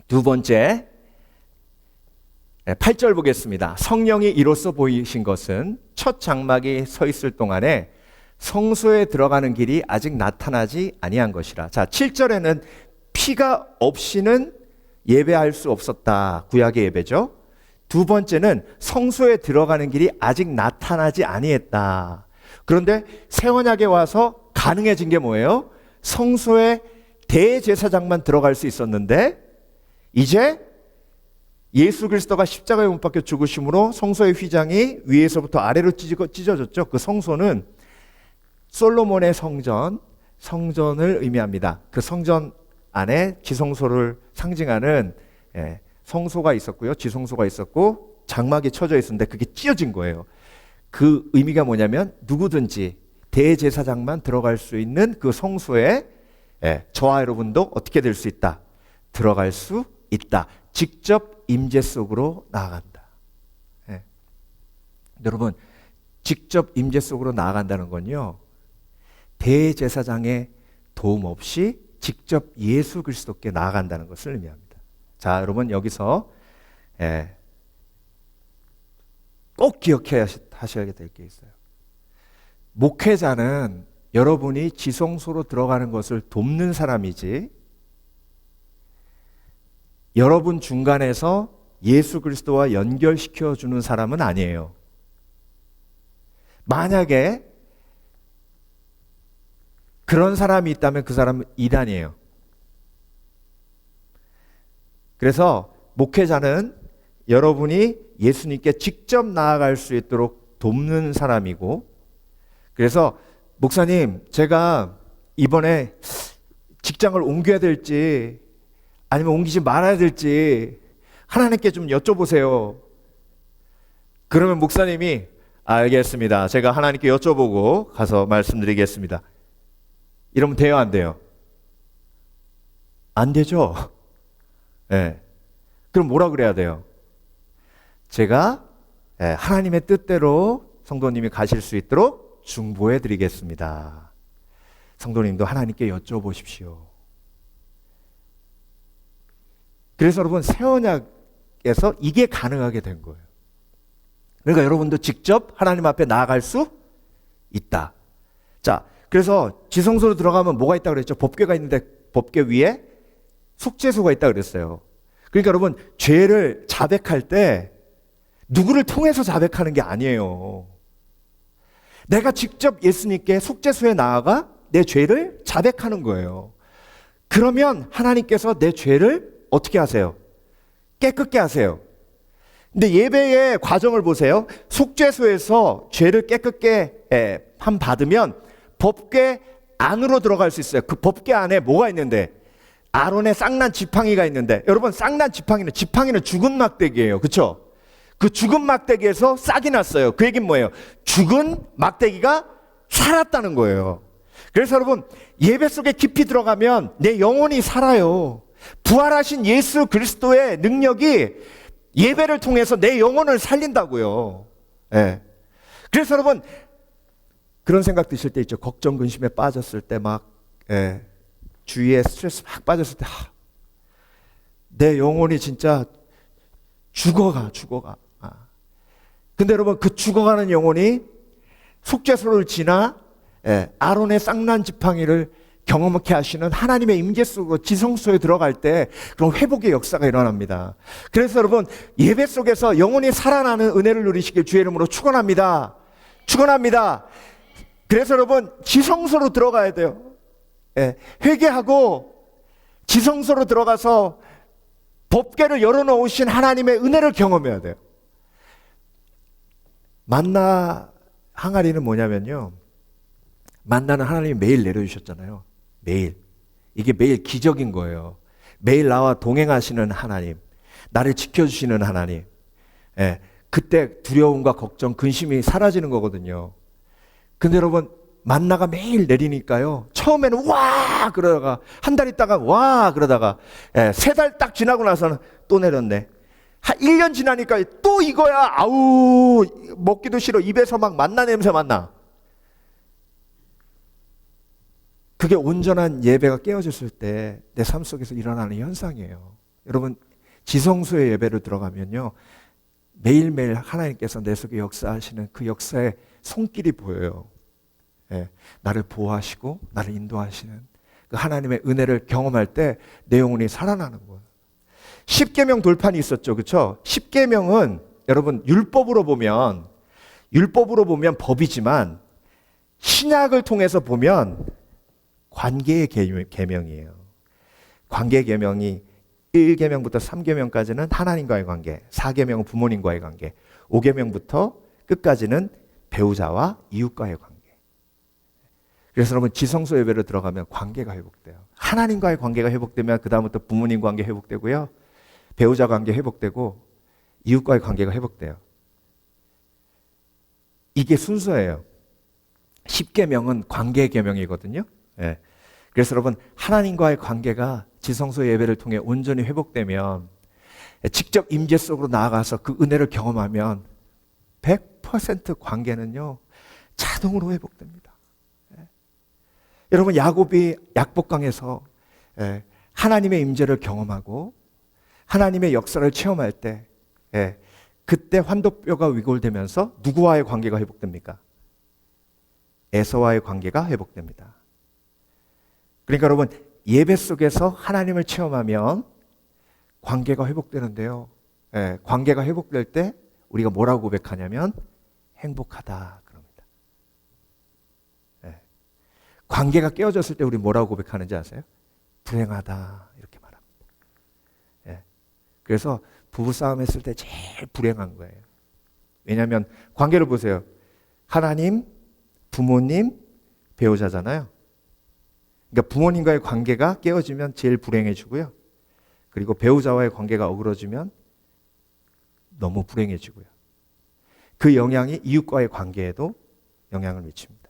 [SPEAKER 4] 두 번째, 8절 보겠습니다. 성령이 이로써 보이신 것은 첫 장막이 서 있을 동안에 성소에 들어가는 길이 아직 나타나지 아니한 것이라. 자, 7절에는 피가 없이는 예배할 수 없었다. 구약의 예배죠. 두 번째는 성소에 들어가는 길이 아직 나타나지 아니했다. 그런데 새 언약에 와서 가능해진 게 뭐예요? 성소에 대제사장만 들어갈 수 있었는데 이제 예수 그리스도가 십자가에 못 박혀 죽으심으로 성소의 휘장이 위에서부터 아래로 찢어졌죠. 그 성소는 솔로몬의 성전을 의미합니다. 그 성전 안에 지성소를 상징하는 성소가 있었고요. 지성소가 있었고 장막이 쳐져 있었는데 그게 찢어진 거예요. 그 의미가 뭐냐면 누구든지 대제사장만 들어갈 수 있는 그 성소에 저와 여러분도 어떻게 될 수 있다? 들어갈 수 있다. 직접 임재 속으로 나아간다. 여러분, 직접 임재 속으로 나아간다는 건요, 대제사장의 도움 없이 직접 예수 그리스도께 나아간다는 것을 의미합니다. 자, 여러분 여기서 꼭 기억해야 하셔야 될 게 있어요. 목회자는 여러분이 지성소로 들어가는 것을 돕는 사람이지, 여러분 중간에서 예수 그리스도와 연결시켜 주는 사람은 아니에요. 만약에 그런 사람이 있다면 그 사람은 이단이에요. 그래서 목회자는 여러분이 예수님께 직접 나아갈 수 있도록 돕는 사람이고, 그래서 목사님, 제가 이번에 직장을 옮겨야 될지 아니면 옮기지 말아야 될지 하나님께 좀 여쭤보세요. 그러면 목사님이 알겠습니다. 제가 하나님께 여쭤보고 가서 말씀드리겠습니다. 이러면 돼요, 안 돼요? 안 되죠? 네. 그럼 뭐라 그래야 돼요? 제가 하나님의 뜻대로 성도님이 가실 수 있도록 중보해 드리겠습니다. 성도님도 하나님께 여쭤보십시오. 그래서 여러분, 새 언약에서 이게 가능하게 된 거예요. 그러니까 여러분도 직접 하나님 앞에 나아갈 수 있다. 자, 그래서 지성소로 들어가면 뭐가 있다고 그랬죠? 법궤가 있는데 법궤 위에 속죄소가 있다고 그랬어요. 그러니까 여러분, 죄를 자백할 때 누구를 통해서 자백하는 게 아니에요. 내가 직접 예수님께 속죄소에 나아가 내 죄를 자백하는 거예요. 그러면 하나님께서 내 죄를 어떻게 하세요? 깨끗게 하세요. 근데 예배의 과정을 보세요. 속죄소에서 죄를 깨끗게 함 받으면 법궤 안으로 들어갈 수 있어요. 그 법궤 안에 뭐가 있는데? 아론의 쌍난 지팡이가 있는데, 여러분, 쌍난 지팡이는 죽은 막대기예요. 그렇죠? 그 죽은 막대기에서 싹이 났어요. 그 얘기는 뭐예요? 죽은 막대기가 살았다는 거예요. 그래서 여러분, 예배 속에 깊이 들어가면 내 영혼이 살아요. 부활하신 예수 그리스도의 능력이 예배를 통해서 내 영혼을 살린다고요. 그래서 여러분, 그런 생각 드실 때 있죠. 걱정 근심에 빠졌을 때 막 주위에 스트레스 막 빠졌을 때 내 영혼이 진짜 죽어가. 근데 여러분, 그 죽어가는 영혼이 속죄소를 지나 아론의 쌍난 지팡이를 경험케 하시는 하나님의 임재 속으로 지성소에 들어갈 때 그런 회복의 역사가 일어납니다. 그래서 여러분, 예배 속에서 영혼이 살아나는 은혜를 누리시길 주의 이름으로 축원합니다. 그래서 여러분, 지성소로 들어가야 돼요. 회개하고 지성소로 들어가서 법궤를 열어놓으신 하나님의 은혜를 경험해야 돼요. 만나 항아리는 뭐냐면요, 만나는 하나님이 매일 내려주셨잖아요. 매일. 이게 매일 기적인 거예요. 매일 나와 동행하시는 하나님, 나를 지켜주시는 하나님. 그때 두려움과 걱정, 근심이 사라지는 거거든요. 근데 여러분, 만나가 매일 내리니까요, 처음에는 와 그러다가 한 달 있다가 와 그러다가 3달 딱 지나고 나서는 또 내렸네. 한 1년 지나니까 또 이거야. 아우, 먹기도 싫어. 입에서 막 만나 냄새 맡나. 그게 온전한 예배가 깨어졌을 때 내 삶 속에서 일어나는 현상이에요. 여러분, 지성소의 예배로 들어가면요, 매일매일 하나님께서 내 속에 역사하시는 그 역사의 손길이 보여요. 나를 보호하시고 나를 인도하시는 그 하나님의 은혜를 경험할 때 내 영혼이 살아나는 거예요. 10계명 돌판이 있었죠. 그렇죠? 10계명은 여러분, 율법으로 보면 법이지만 신약을 통해서 보면 관계의 계명이에요. 관계의 계명이 1계명부터 3계명까지는 하나님과의 관계, 4계명은 부모님과의 관계, 5계명부터 끝까지는 배우자와 이웃과의 관계. 그래서 여러분, 지성소 예배로 들어가면 관계가 회복돼요. 하나님과의 관계가 회복되면 그 다음부터 부모님 관계 회복되고요. 배우자 관계 회복되고 이웃과의 관계가 회복돼요. 이게 순서예요. 10계명은 관계 계명이거든요. 예. 그래서 여러분, 하나님과의 관계가 지성소 예배를 통해 온전히 회복되면, 직접 임재 속으로 나아가서 그 은혜를 경험하면 100% 관계는요 자동으로 회복됩니다. 예. 여러분, 야곱이 약복강에서 하나님의 임재를 경험하고 하나님의 역사를 체험할 때, 그때 환도뼈가 위골되면서 누구와의 관계가 회복됩니까? 에서와의 관계가 회복됩니다. 그러니까 여러분, 예배 속에서 하나님을 체험하면 관계가 회복되는데요. 관계가 회복될 때 우리가 뭐라고 고백하냐면 행복하다 그럽니다. 관계가 깨어졌을 때 우리 뭐라고 고백하는지 아세요? 불행하다 이렇게 말합니다. 그래서 부부싸움 했을 때 제일 불행한 거예요. 왜냐하면 관계를 보세요. 하나님, 부모님, 배우자잖아요. 그러니까 부모님과의 관계가 깨어지면 제일 불행해지고요. 그리고 배우자와의 관계가 어그러지면 너무 불행해지고요. 그 영향이 이웃과의 관계에도 영향을 미칩니다.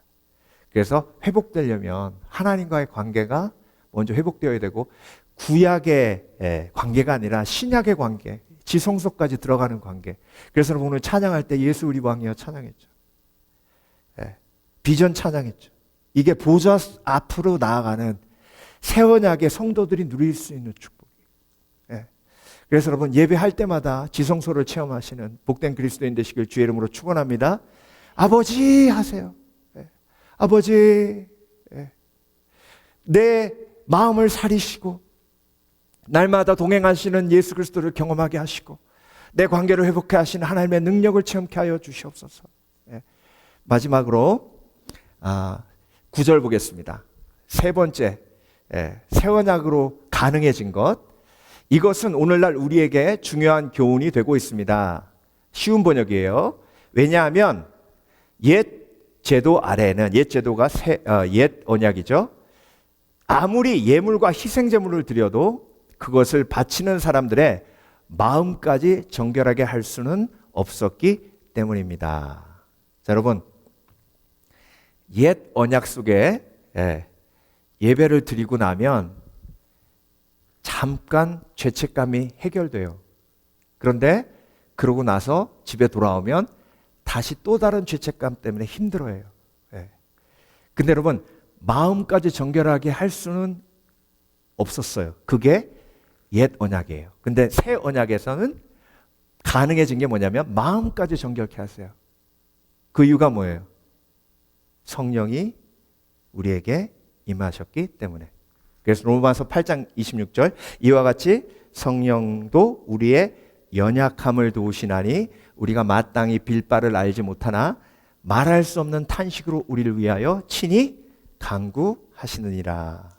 [SPEAKER 4] 그래서 회복되려면 하나님과의 관계가 먼저 회복되어야 되고, 구약의 관계가 아니라 신약의 관계, 지성소까지 들어가는 관계. 그래서 오늘 찬양할 때 예수 우리 왕이여 찬양했죠. 비전 찬양했죠. 이게 보좌 앞으로 나아가는 새 언약의 성도들이 누릴 수 있는 축복이에요. 그래서 여러분, 예배할 때마다 지성소를 체험하시는 복된 그리스도인 되시길 주의 이름으로 축원합니다. 아버지 하세요. 아버지, 내 마음을 사리시고 날마다 동행하시는 예수 그리스도를 경험하게 하시고 내 관계를 회복해 하시는 하나님의 능력을 체험케 하여 주시옵소서. 마지막으로 9절 보겠습니다. 세 번째, 새 언약으로 가능해진 것. 이것은 오늘날 우리에게 중요한 교훈이 되고 있습니다. 쉬운 번역이에요. 왜냐하면 옛 제도 아래에는, 옛 제도가 옛 언약이죠. 아무리 예물과 희생제물을 드려도 그것을 바치는 사람들의 마음까지 정결하게 할 수는 없었기 때문입니다. 자, 여러분, 옛 언약 속에 예배를 드리고 나면 잠깐 죄책감이 해결돼요. 그런데 그러고 나서 집에 돌아오면 다시 또 다른 죄책감 때문에 힘들어해요. 근데 여러분, 마음까지 정결하게 할 수는 없었어요. 그게 옛 언약이에요. 근데 새 언약에서는 가능해진 게 뭐냐면 마음까지 정결케 하세요. 그 이유가 뭐예요? 성령이 우리에게 임하셨기 때문에. 그래서 로마서 8장 26절, 이와 같이 성령도 우리의 연약함을 도우시나니 우리가 마땅히 빌 바를 알지 못하나 말할 수 없는 탄식으로 우리를 위하여 친히 간구하시느니라.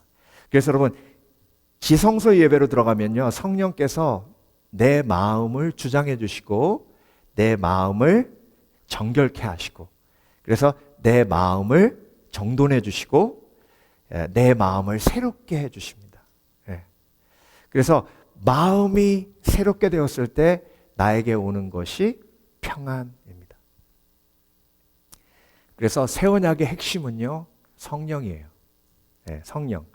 [SPEAKER 4] 그래서 여러분, 지성소 예배로 들어가면요, 성령께서 내 마음을 주장해 주시고 내 마음을 정결케 하시고, 그래서 내 마음을 정돈해 주시고 내 마음을 새롭게 해 주십니다. 그래서 마음이 새롭게 되었을 때 나에게 오는 것이 평안입니다. 그래서 새 언약의 핵심은요, 성령이에요. 성령.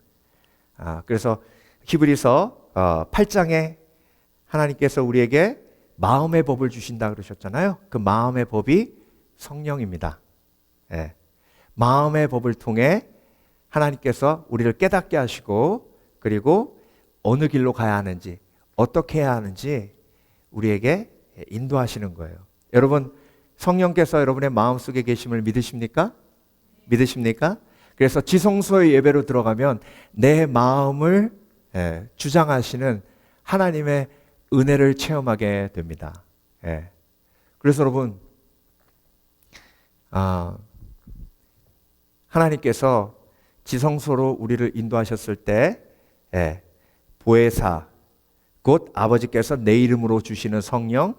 [SPEAKER 4] 그래서 히브리서 8장에 하나님께서 우리에게 마음의 법을 주신다 그러셨잖아요. 그 마음의 법이 성령입니다. 마음의 법을 통해 하나님께서 우리를 깨닫게 하시고, 그리고 어느 길로 가야 하는지, 어떻게 해야 하는지 우리에게 인도하시는 거예요. 여러분, 성령께서 여러분의 마음속에 계심을 믿으십니까? 믿으십니까? 그래서 지성소의 예배로 들어가면 내 마음을 주장하시는 하나님의 은혜를 체험하게 됩니다. 그래서 여러분, 하나님께서 지성소로 우리를 인도하셨을 때 보혜사, 곧 아버지께서 내 이름으로 주시는 성령,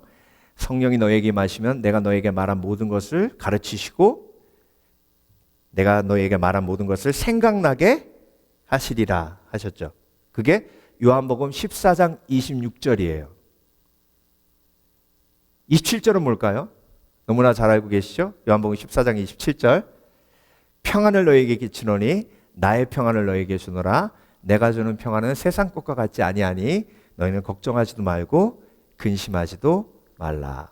[SPEAKER 4] 성령이 너에게 임하시면 내가 너에게 말한 모든 것을 가르치시고 내가 너에게 말한 모든 것을 생각나게 하시리라 하셨죠. 그게 요한복음 14장 26절이에요. 27절은 뭘까요? 너무나 잘 알고 계시죠? 요한복음 14장 27절. 평안을 너에게 끼치노니 나의 평안을 너에게 주노라. 내가 주는 평안은 세상 것과 같지 아니하니 너희는 걱정하지도 말고 근심하지도 말라.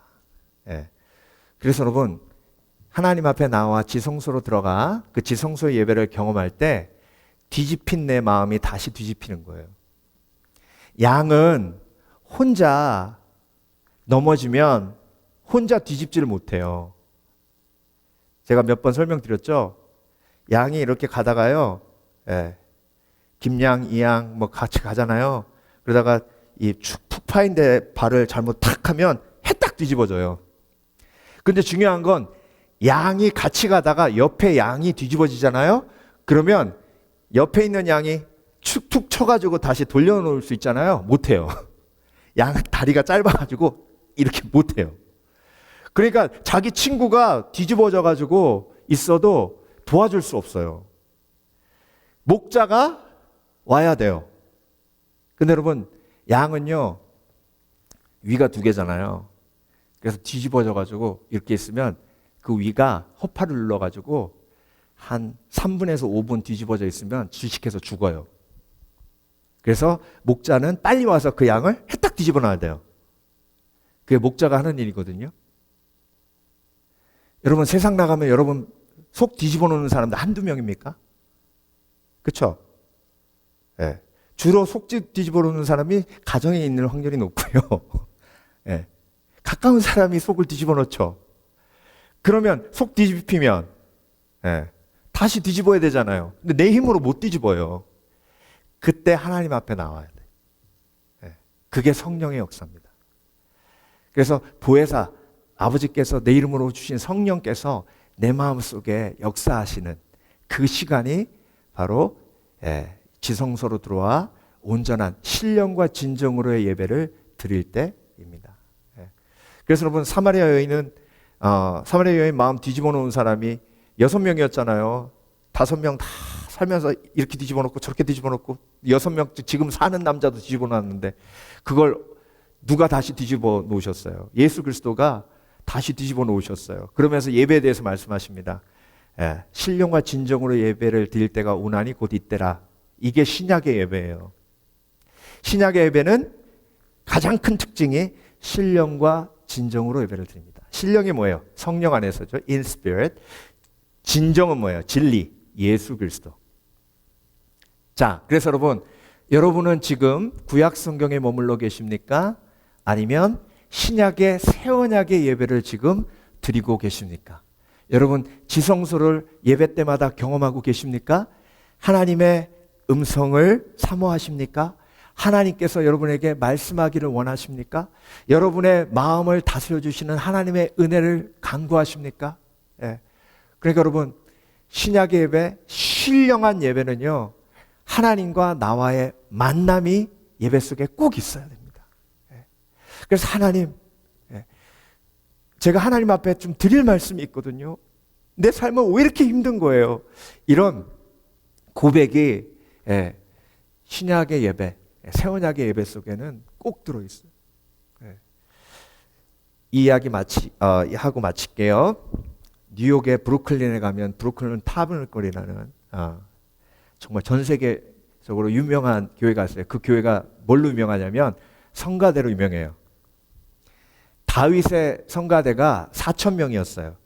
[SPEAKER 4] 예. 그래서 여러분, 하나님 앞에 나와 지성소로 들어가 그 지성소의 예배를 경험할 때 뒤집힌 내 마음이 다시 뒤집히는 거예요. 양은 혼자 넘어지면 혼자 뒤집지를 못해요. 제가 몇 번 설명드렸죠? 양이 이렇게 가다가요, 예, 김양, 이양 뭐 같이 가잖아요. 그러다가 이 푹 파인데 발을 잘못 탁 하면 해딱 뒤집어져요. 근데 중요한 건 양이 같이 가다가 옆에 양이 뒤집어지잖아요. 그러면 옆에 있는 양이 툭툭 쳐가지고 다시 돌려놓을 수 있잖아요. 못해요. 양 다리가 짧아가지고 이렇게 못해요. 그러니까 자기 친구가 뒤집어져가지고 있어도 도와줄 수 없어요. 목자가 와야 돼요. 근데 여러분, 양은요, 위가 두 개잖아요. 그래서 뒤집어져가지고 이렇게 있으면 그 위가 허파를 눌러가지고 한 3분에서 5분 뒤집어져 있으면 주식해서 죽어요. 그래서 목자는 빨리 와서 그 양을 해딱 뒤집어 놔야 돼요. 그게 목자가 하는 일이거든요. 여러분, 세상 나가면 여러분 속 뒤집어 놓는 사람들 한두 명입니까? 그렇죠? 예. 주로 속 뒤집어 놓는 사람이 가정에 있는 확률이 높고요. 예. 가까운 사람이 속을 뒤집어 놓죠. 그러면 속 뒤집히면, 예, 다시 뒤집어야 되잖아요. 근데 내 힘으로 못 뒤집어요. 그때 하나님 앞에 나와야 돼. 예. 그게 성령의 역사입니다. 그래서 보혜사 아버지께서 내 이름으로 주신 성령께서 내 마음속에 역사하시는 그 시간이 바로, 예, 지성소로 들어와 온전한 신령과 진정으로의 예배를 드릴 때입니다. 예. 그래서 여러분, 사마리아 여인 마음 뒤집어 놓은 사람이 6명이었잖아요. 5명 다 살면서 이렇게 뒤집어 놓고 저렇게 뒤집어 놓고 6명 지금 사는 남자도 뒤집어 놨는데 그걸 누가 다시 뒤집어 놓으셨어요? 예수 그리스도가 다시 뒤집어 놓으셨어요. 그러면서 예배에 대해서 말씀하십니다. 예, 신령과 진정으로 예배를 드릴 때가 오나니 곧 이때라. 이게 신약의 예배예요. 신약의 예배는 가장 큰 특징이 신령과 진정으로 예배를 드립니다. 신령이 뭐예요? 성령 안에서죠. In spirit. 진정은 뭐예요? 진리. 예수 그리스도. 자, 그래서 여러분은 지금 구약 성경에 머물러 계십니까? 아니면 신약의 새 언약의 예배를 지금 드리고 계십니까? 여러분, 지성소를 예배 때마다 경험하고 계십니까? 하나님의 음성을 사모하십니까? 하나님께서 여러분에게 말씀하기를 원하십니까? 여러분의 마음을 다스려 주시는 하나님의 은혜를 간구하십니까? 예. 그러니까 여러분, 신약의 예배, 신령한 예배는요, 하나님과 나와의 만남이 예배 속에 꼭 있어야 됩니다. 예. 그래서 하나님, 예, 제가 하나님 앞에 좀 드릴 말씀이 있거든요. 내 삶은 왜 이렇게 힘든 거예요? 이런 고백이, 예, 신약의 예배, 새 언약의 예배 속에는 꼭 들어있어요. 예. 이 이야기 하고 마칠게요. 뉴욕의 브루클린에 가면 브루클린 타버너클이라는 정말 전 세계적으로 유명한 교회가 있어요. 그 교회가 뭘로 유명하냐면 성가대로 유명해요. 다윗의 성가대가 4,000명이었어요.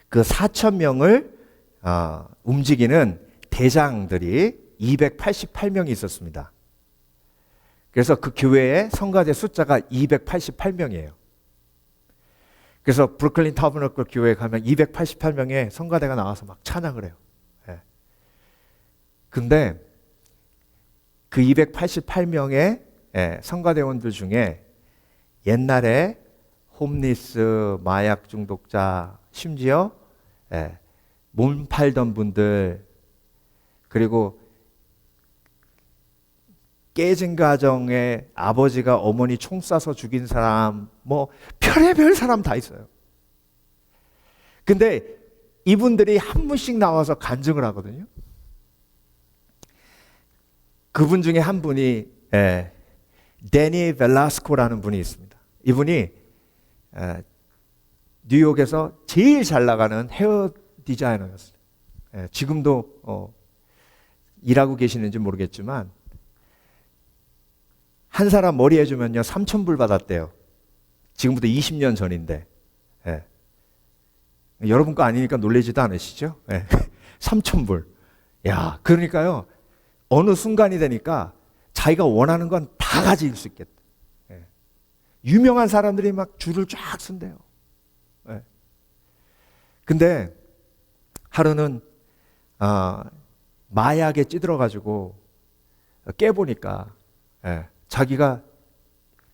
[SPEAKER 4] 그 4,000명을 움직이는 대장들이 288명이 있었습니다. 그래서 그 교회의 성가대 숫자가 288명이에요. 그래서 브루클린 타버너클 교회에 가면 288명의 성가대가 나와서 막 찬양을 해요. 예. 근데 그 288명의 성가대원들 중에 옛날에 홈리스, 마약 중독자, 심지어 몸 팔던 분들, 그리고 깨진 가정에 아버지가 어머니 총 쏴서 죽인 사람, 뭐 별의별 사람 다 있어요. 근데 이분들이 한 분씩 나와서 간증을 하거든요. 그분 중에 한 분이 데니 벨라스코라는 분이 있습니다. 이분이 뉴욕에서 제일 잘 나가는 헤어 디자이너였어요. 예, 지금도 일하고 계시는지 모르겠지만 한 사람 머리 해주면요 3,000불 받았대요. 지금부터 20년 전인데. 예. 여러분 거 아니니까 놀라지도 않으시죠? 예. 3,000불. 야, 그러니까요 어느 순간이 되니까 자기가 원하는 건 다 가질 수 있겠다. 예. 유명한 사람들이 막 줄을 쫙 쓴대요. 예. 근데 하루는 마약에 찌들어가지고 깨보니까 자기가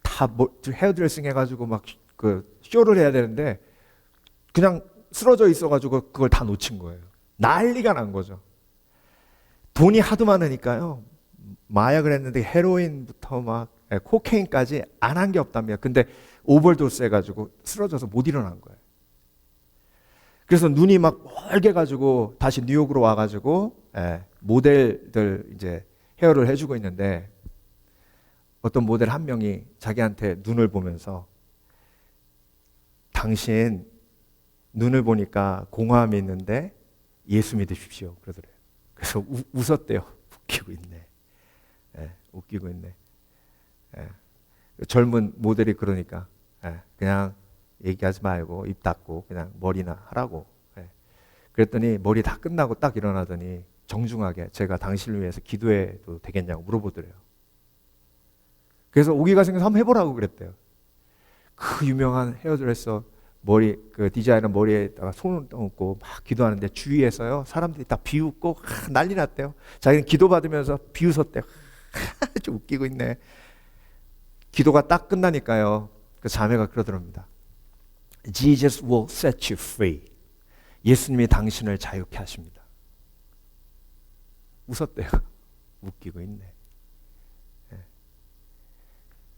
[SPEAKER 4] 다 헤어드레싱 해가지고 막 그 쇼를 해야 되는데 그냥 쓰러져 있어가지고 그걸 다 놓친 거예요. 난리가 난 거죠. 돈이 하도 많으니까요. 마약을 했는데 헤로인부터 막 코케인까지 안 한 게 없답니다. 근데 오버도스 해가지고 쓰러져서 못 일어난 거예요. 그래서 눈이 막 멀게 가지고 다시 뉴욕으로 와가지고 모델들 이제 헤어를 해주고 있는데 어떤 모델 한 명이 자기한테 눈을 보면서 당신 눈을 보니까 공허함이 있는데 예수 믿으십시오 그러더래요. 그래서 웃었대요. 웃기고 있네. 웃기고 있네. 젊은 모델이 그러니까 그냥 얘기하지 말고 입 닫고 그냥 머리나 하라고. 그랬더니 머리 다 끝나고 딱 일어나더니 정중하게 제가 당신을 위해서 기도해도 되겠냐고 물어보더래요. 그래서 오기가 생겨서 한번 해보라고 그랬대요. 그 유명한 헤어드레서 머리 그 디자이너 머리에다가 손을 얹고 막 기도하는데 주위에서요 사람들이 다 비웃고 난리 났대요. 자기는 기도 받으면서 비웃었대요. 좀 웃기고 있네. 기도가 딱 끝나니까요 그 자매가 그러더랍니다. Jesus will set you free. 예수님이 당신을 자유케 하십니다. 웃었대요. 웃기고 있네.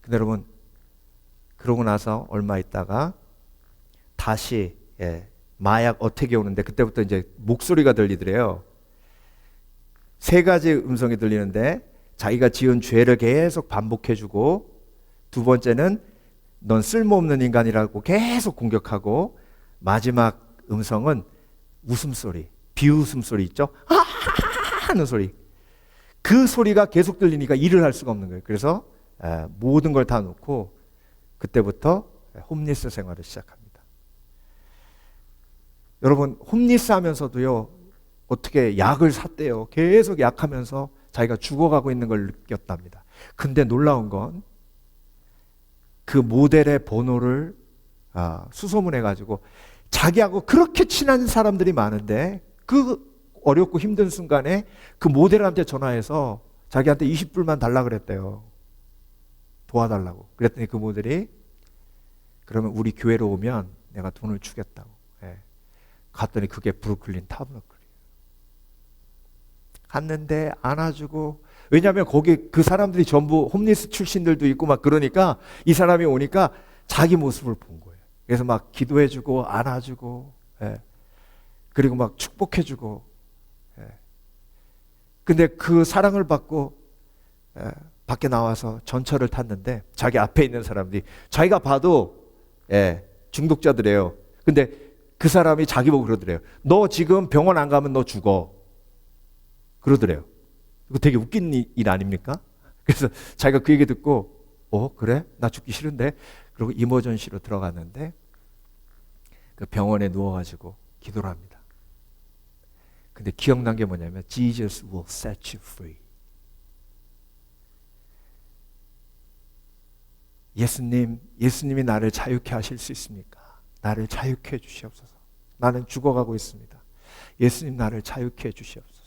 [SPEAKER 4] 근데 여러분 그러고 나서 얼마 있다가 다시 마약 어택이 오는데 그때부터 이제 목소리가 들리더래요. 3가지 음성이 들리는데 자기가 지은 죄를 계속 반복해주고 두 번째는 넌 쓸모없는 인간이라고 계속 공격하고 마지막 음성은 웃음소리, 비웃음소리 있죠? 하는 소리. 그 소리가 계속 들리니까 일을 할 수가 없는 거예요. 그래서 모든 걸 다 놓고 그때부터 홈리스 생활을 시작합니다. 여러분 홈리스 하면서도요 어떻게 약을 샀대요. 계속 약하면서 자기가 죽어가고 있는 걸 느꼈답니다. 근데 놀라운 건 그 모델의 번호를 수소문해가지고 자기하고 그렇게 친한 사람들이 많은데 그 어렵고 힘든 순간에 그 모델한테 전화해서 자기한테 20불만 달라 그랬대요. 도와달라고. 그랬더니 그 모델이 그러면 우리 교회로 오면 내가 돈을 주겠다고. 갔더니 그게 브루클린 타버너클이에요. 갔는데 안아주고 왜냐하면 거기 그 사람들이 전부 홈리스 출신들도 있고 막 그러니까 이 사람이 오니까 자기 모습을 본 거예요. 그래서 막 기도해주고 안아주고 그리고 막 축복해주고 근데 그 사랑을 받고 밖에 나와서 전철을 탔는데 자기 앞에 있는 사람들이 자기가 봐도 중독자들이에요. 근데 그 사람이 자기 보고 그러더래요. 너 지금 병원 안 가면 너 죽어. 그러더래요. 이거 되게 웃긴 일 아닙니까? 그래서 자기가 그 얘기 듣고 그래? 나 죽기 싫은데? 그리고 이머전시로 들어갔는데 그 병원에 누워가지고 기도를 합니다. 근데 기억난 게 뭐냐면 Jesus will set you free. 예수님이 나를 자유케 하실 수 있습니까? 나를 자유케 해 주시옵소서. 나는 죽어가고 있습니다. 예수님 나를 자유케 해 주시옵소서.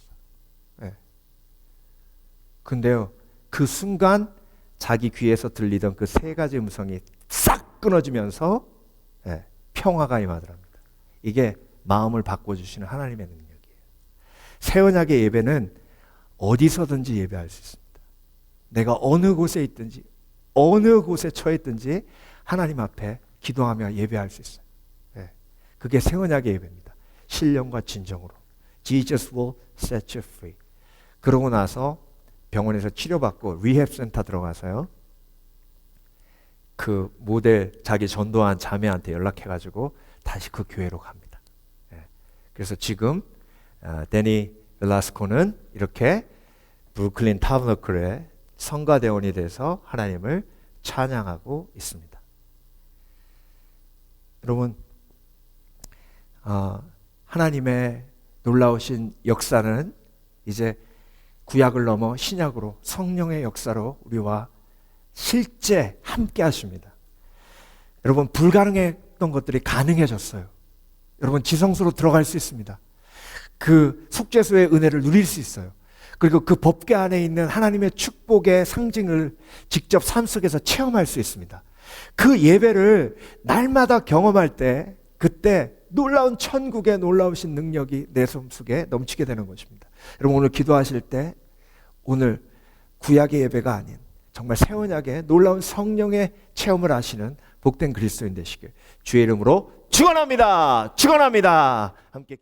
[SPEAKER 4] 근데요 그 순간 자기 귀에서 들리던 그 3가지 음성이 싹 끊어지면서 평화가 임하더랍니다. 이게 마음을 바꿔주시는 하나님의 능력이에요. 새 언약의 예배는 어디서든지 예배할 수 있습니다. 내가 어느 곳에 있든지 어느 곳에 처했든지 하나님 앞에 기도하며 예배할 수 있어요. 그게 새 언약의 예배입니다. 신령과 진정으로. Jesus will set you free. 그러고 나서 병원에서 치료받고 리헵 센터 들어가서요. 그 모델 자기 전도한 자매한테 연락해가지고 다시 그 교회로 갑니다. 그래서 지금 데니 벨라스코는 이렇게 브루클린 타버너클의 성가대원이 돼서 하나님을 찬양하고 있습니다. 여러분, 하나님의 놀라우신 역사는 이제 구약을 넘어 신약으로 성령의 역사로 우리와 실제 함께 하십니다. 여러분, 불가능했던 것들이 가능해졌어요. 여러분, 지성소로 들어갈 수 있습니다. 그 속죄소의 은혜를 누릴 수 있어요. 그리고 그 법궤 안에 있는 하나님의 축복의 상징을 직접 삶 속에서 체험할 수 있습니다. 그 예배를 날마다 경험할 때 그때 놀라운 천국의 놀라우신 능력이 내 속에 넘치게 되는 것입니다. 여러분, 오늘 기도하실 때 오늘 구약의 예배가 아닌 정말 새 언약의 놀라운 성령의 체험을 하시는 복된 그리스도인 되시길 주의 이름으로 축원합니다. 축원합니다. 함께